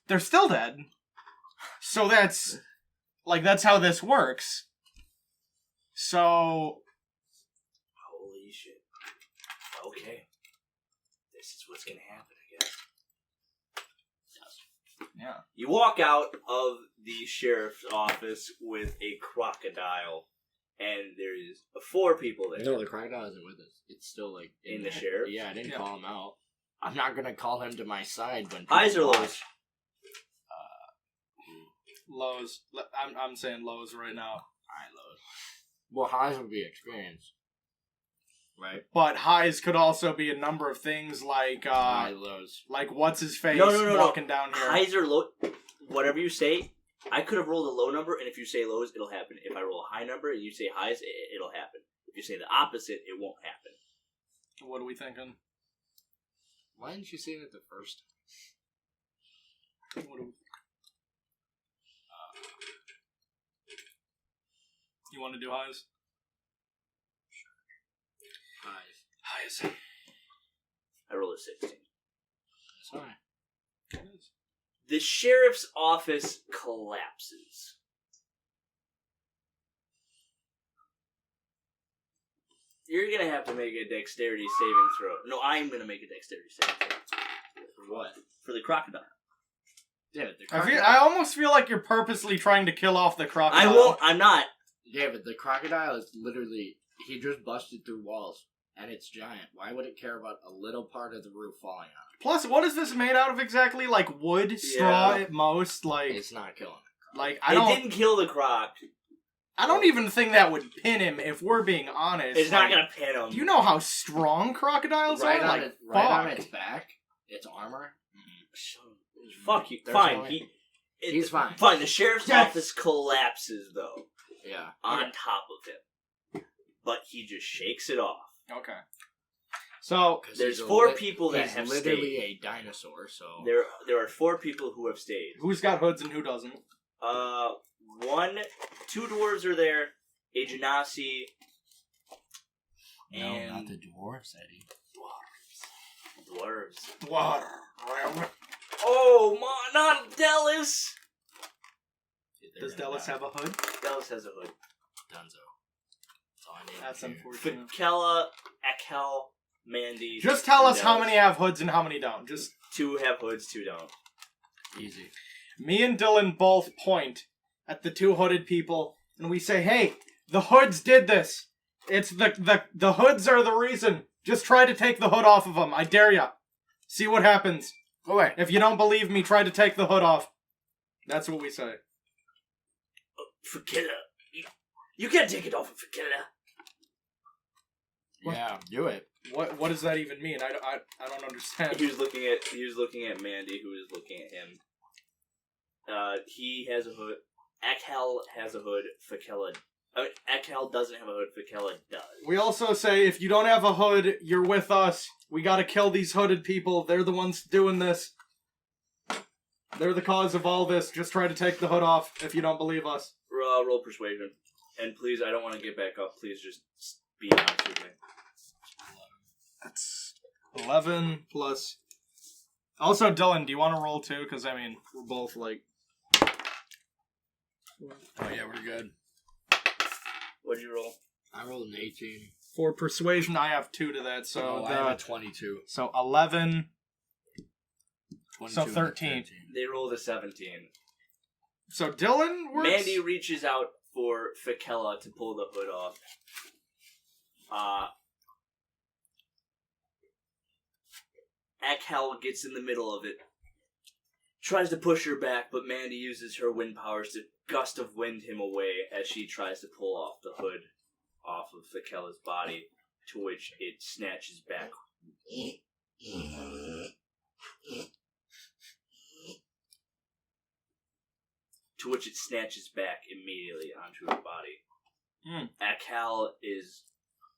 they're still dead. So that's how this works. So... Holy shit. Okay. This is what's gonna happen, I guess. Yeah. You walk out of the sheriff's office with a crocodile, and there's 4 people there. No, the crocodile isn't with us. It's still, like... In the sheriff? Yeah, I didn't Yeah. call him out. I'm not gonna call him to my side when... Highs or people lows? watch. Lows. I'm saying lows right now. Alright, lows. Well, highs would be experience. Right? But highs could also be a number of things like High, lows. like what's his face No. walking down here. Highs or low, whatever you say, I could have rolled a low number, and if you say lows, it'll happen. If I roll a high number and you say highs, it'll happen. If you say the opposite, it won't happen. What are we thinking? Why didn't you say that the first What are we... You want to do highs? Highs. Highs. I rolled a 16. That's high. The sheriff's office collapses. You're gonna have to make a dexterity saving throw. No, I'm gonna make a dexterity saving throw. For what? For the crocodile. David, the I crocodile. almost feel like you're purposely trying to kill off the crocodile. I won't. I'm not. David, the crocodile is literally, he just busted through walls, and it's giant. Why would it care about a little part of the roof falling on it? Plus, what is this made out of exactly? Like wood, straw at most. Like, It's not killing it. like It didn't kill the croc. I don't even think that would pin him. If we're being honest, It's not gonna pin him. Do you know how strong crocodiles Right are? on Like, it, right on fuck. its back, its armor. Fuck you. There's Fine. no way. He's He's fine. Fine. The sheriff's office collapses though Yeah. on top of him, but he just shakes it off. Okay. So 'Cause There's he's a four people that he's have literally stayed. a dinosaur, so... There are 4 people who have stayed. who's got hoods and who doesn't? 2 dwarves are there. A genasi. No, And not the dwarves, Eddie. dwarves. Water. Oh, not Dallas. Does Dallas have a hood? Dallas has a hood. Dunzo. That's all I need. That's Here. unfortunate. Fikella, Akel, Mandy. Just tell and us how Dallas. many have hoods and how many don't. Just 2 have hoods, 2 don't. Easy. me and Dylan both point at the 2 hooded people and we say, "Hey, the hoods did this. It's the hoods are the reason. Just try to take the hood off of them. I dare ya. See what happens. Go away. If you don't believe me, try to take the hood off." That's what we say. Fikella. You can't take it off of Fikella. Yeah, do it. What does that even mean? I don't understand. He was looking at Mandy, who was looking at him. He has a hood. Akel has a hood. Fikella. Akel doesn't have a hood. Fikella does. We also say, if you don't have a hood, you're with us. We gotta kill these hooded people. They're the ones doing this. They're the cause of all this. Just try to take the hood off if you don't believe us. Roll persuasion. And please, I don't want to get back up. Please just be honest with me. That's 11 plus... Also, Dylan, do you want to roll too? Because, I mean, we're both like... Oh, yeah, we're good. What'd you roll? I rolled an 18. For persuasion, I have 2 to that, so... I have a 22. So 11... 22 So and a 13. They rolled a 17. So Dylan works... Mandy reaches out for Fikella to pull the hood off. Akel gets in the middle of it. Tries to push her back, but Mandy uses her wind powers to gust of wind him away as she tries to pull off the hood off of Fikella's body, to which it snatches back. To which it snatches back immediately onto her body. Akel is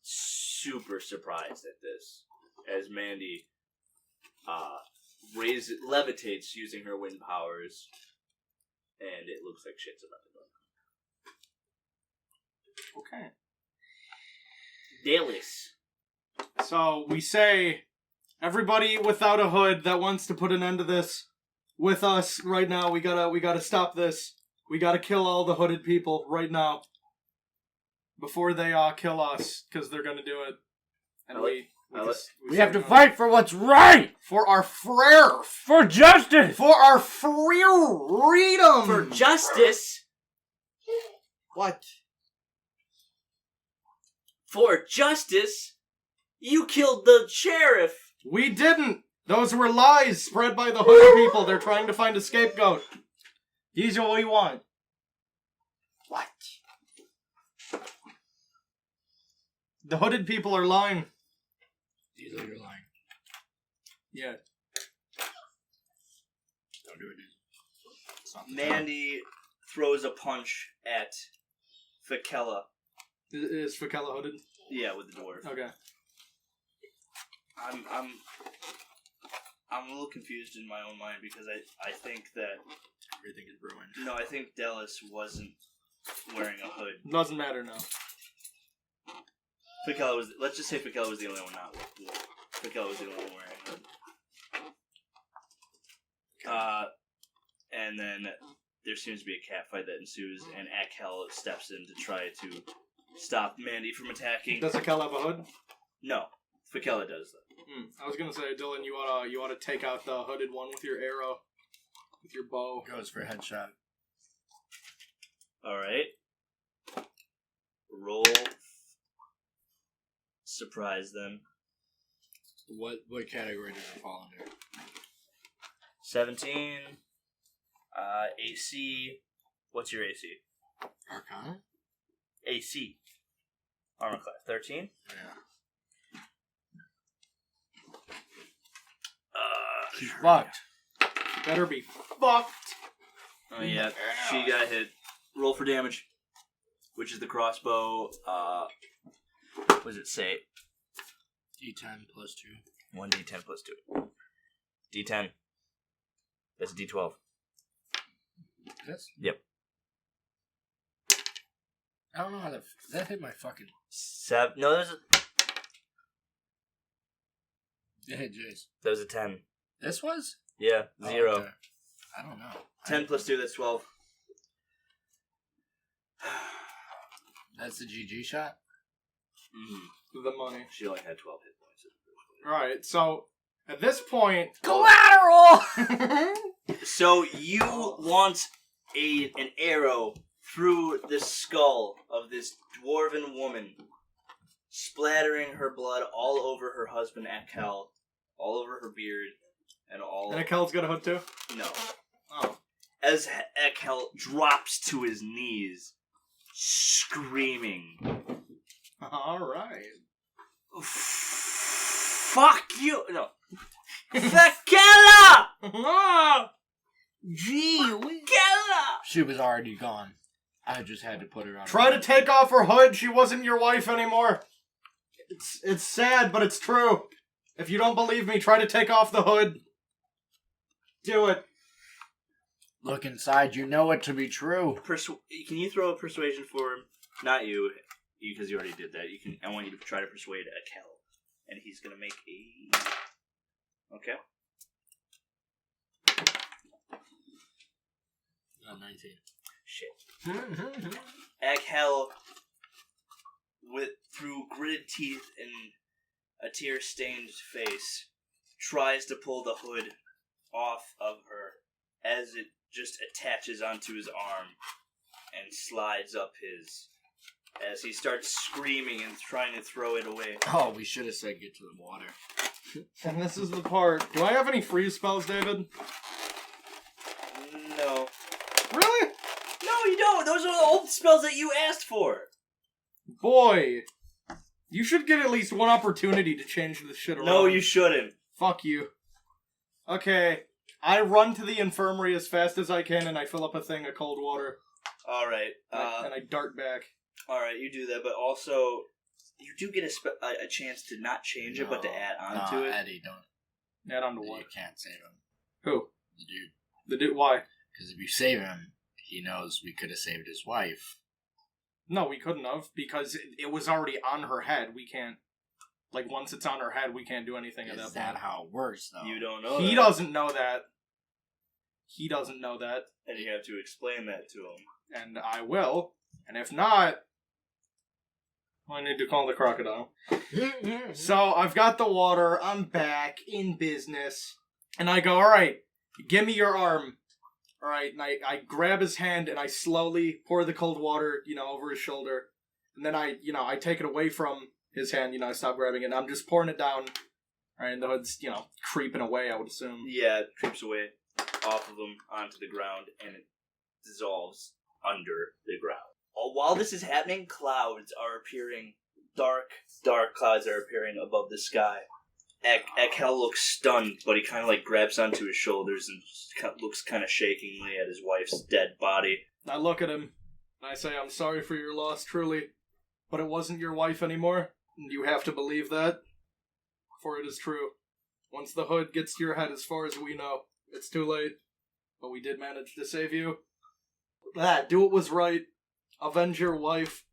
super surprised at this, as Mandy levitates using her wind powers, and it looks like shit's about to go. Okay. Dallas. So we say, everybody without a hood that wants to put an end to this, with us right now. We gotta stop this. We gotta kill all the hooded people right now before they kill us, because they're gonna do it. And We have to fight for what's right! for our frere, For justice! for our freedom. For justice! What? For justice! You killed the sheriff! We didn't. Those were lies spread by the hooded people. They're trying to find a scapegoat. These are what we want. What? The hooded people are lying. These are your lying. Yeah. Don't do it, dude. Mandy throws a punch at Fikella. Is Fikella hooded? Yeah, with the dwarf. Okay. I'm a little confused in my own mind because I think that Everything is ruined. no, I think Dallas wasn't wearing a hood. Doesn't matter now. Fikella was. Let's just say Fikella was the only one not. Fikella was the only one wearing a hood. And then there seems to be a catfight that ensues, and Akel steps in to try to stop Mandy from attacking. Does Akel have a hood? No, Fakella does though. I was gonna say, Dylan, you oughta take out the hooded one with your arrow, with your bow. Goes for a headshot. All right. Roll. Surprise them. What category does it fall under? 17. AC. What's your AC? Arcana? AC. Armor class. 13? Yeah. She's fucked. Better be fucked. Oh yeah, she got hit. Roll for damage. Which is the crossbow. What does it say? D10 plus 2. 1d10 plus 2. D10. That's a D12. This? Yep. I don't know how that hit my fucking... No, there's a... It hit Jace. That was a 10. This was? Yeah, 0. Oh, okay. I don't know. 10 plus 2, that's 12. That's the GG shot? Mm-hmm. The money. She only had 12 hit points. Alright, so at this point... Collateral! So you launch an arrow through the skull of this dwarven woman, splattering her blood all over her husband Akel, all over her beard, and all... And Akel's got a hood too? No. Oh. As Akel drops to his knees, screaming, Alright. "Fuck you!" No. Fakella! Gee, Fakella! She was already gone. I just had to put her on. try to take off her hood. She wasn't your wife anymore. It's sad, but it's true. If you don't believe me, try to take off the hood. Do it. Look inside. You know it to be true. Can you throw a persuasion for him? Not you, because you already did that. I want you to try to persuade Akel, and he's gonna make a. Okay. 19. Shit. Akel, through gritted teeth and a tear-stained face, tries to pull the hood off of her as it just attaches onto his arm and slides up his. As he starts screaming and trying to throw it away. Oh, we should have said get to the water. And this is the part. Do I have any freeze spells, David? No. Really? No, you don't. Those are the old spells that you asked for. Boy. You should get at least one opportunity to change this shit around. No, you shouldn't. Fuck you. Okay. I run to the infirmary as fast as I can and I fill up a thing of cold water. Alright. And I dart back. Alright, you do that, but also, you do get a chance to not change it, but to add on to it. Eddie, don't. Add on to You what? can't save him. Who? The dude. The dude? Why? Because if you save him, he knows we could have saved his wife. No, we couldn't have, because it was already on her head. We can't... Like, once it's on her head, we can't do anything at that point. Is that how it works, though? You don't know He that. doesn't know that. He doesn't know that. And you have to explain that to him. And I will. And if not... I need to call the crocodile. So, I've got the water. I'm back in business. And I go, alright, give me your arm. Alright, and I grab his hand and I slowly pour the cold water, over his shoulder. And then I take it away from his hand, I stop grabbing it. And I'm just pouring it down. Alright, and the hood's, creeping away, I would assume. Yeah, it creeps away off of him onto the ground, and it dissolves under the ground. While this is happening, clouds are appearing. Dark clouds are appearing above the sky. Akel looks stunned, but he kind of grabs onto his shoulders and looks kind of shakingly at his wife's dead body. I look at him, and I say, I'm sorry for your loss, truly, but it wasn't your wife anymore, and you have to believe that, for it is true. Once the hood gets to your head, as far as we know, it's too late, but we did manage to save you. Do what was right, avenge your wife,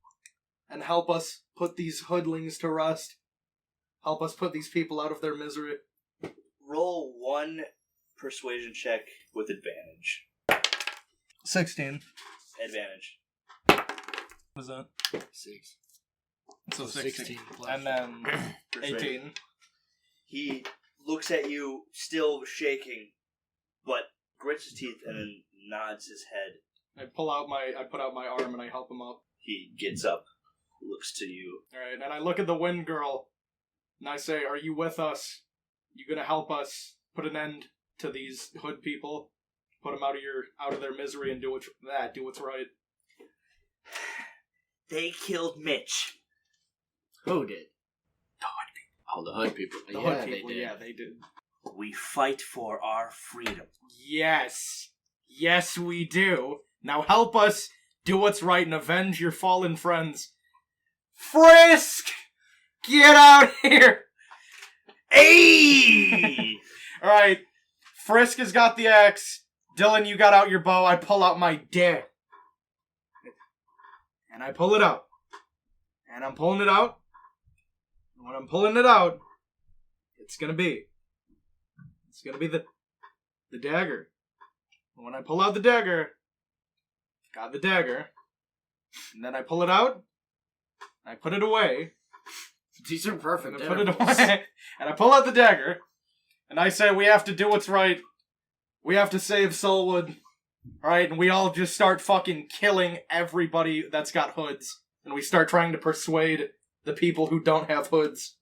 and help us put these hoodlings to rest. Help us put these people out of their misery. Roll one persuasion check with advantage. 16. Advantage. What is that? 6. So 16. plus. And then 18. He looks at you, still shaking, but grits his teeth and then nods his head. I put out my arm and I help him up. He gets up, looks to you. Alright, and I look at the wind girl, and I say, are you with us? You gonna help us put an end to these hood people? Put them out of their misery and do what's right. They killed Mitch. Who did? Oh, the hood people. The Yeah, hood people, they did. yeah, they did. We fight for our freedom. Yes. Yes, we do. Now help us do what's right and avenge your fallen friends. Frisk! Get out here! Hey! Alright. Frisk has got the axe. Dylan, you got out your bow. I pull out my dare. And I pull it out. And I'm pulling it out. And when I'm pulling it out, it's gonna be the dagger. And when I pull out the dagger, got the dagger. And then I pull it out. I put it away. These are perfect. And I put it away. And I pull out the dagger. And I say, we have to do what's right. We have to save Soulwood. Alright, and we all just start fucking killing everybody that's got hoods. And we start trying to persuade the people who don't have hoods.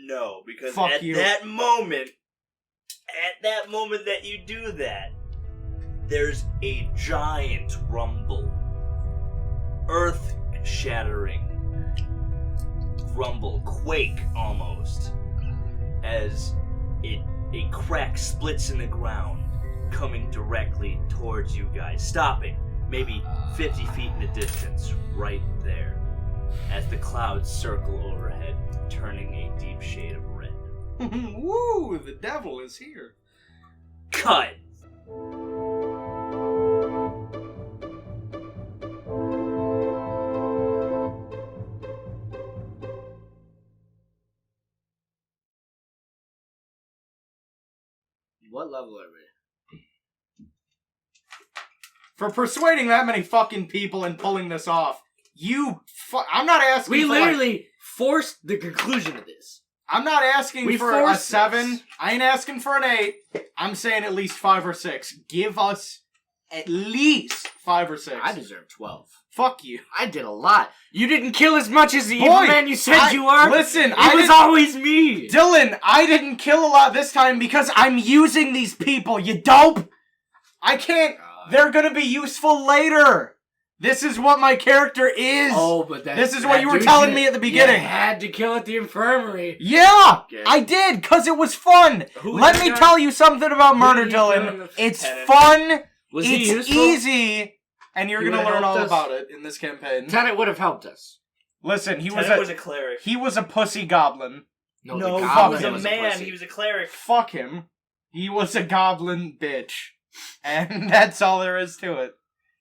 No, because Fuck at you. that moment that you do that, there's a giant rumble. Earth-shattering rumble, quake almost, as a crack splits in the ground, coming directly towards you guys, stopping maybe 50 feet in the distance, right there, as the clouds circle overhead, turning a deep shade of red. Woo! The devil is here. Cut! What level are we? For persuading that many fucking people and pulling this off, I'm not asking We for literally forced the conclusion of this. I'm not asking We for a forced 7. this. I ain't asking for an 8. I'm saying at least 5 or 6. Give us at least 5 or 6. I deserve 12. Fuck you. I did a lot. You didn't kill as much as the Boy, evil man you said you were. Listen, it was always me. Dylan, I didn't kill a lot this time because I'm using these people, you dope! I can't... They're gonna be useful later! This is what my character is! Oh, but this is what you were telling me at the beginning! You had to kill at the infirmary. Yeah! Okay. I did, because it was fun! Who Let did me that? tell you something about Who murder, did you kill in Dylan. the It's Tenant? fun, Was he it's useful? easy, and you're He gonna would've learn all helped us. about it in this campaign. Tenet would have helped us. Listen, he Tenet was a cleric. he was a pussy goblin. No, the he goblin was a a man. pussy. He was a cleric. Fuck him. He was a goblin bitch. And that's all there is to it.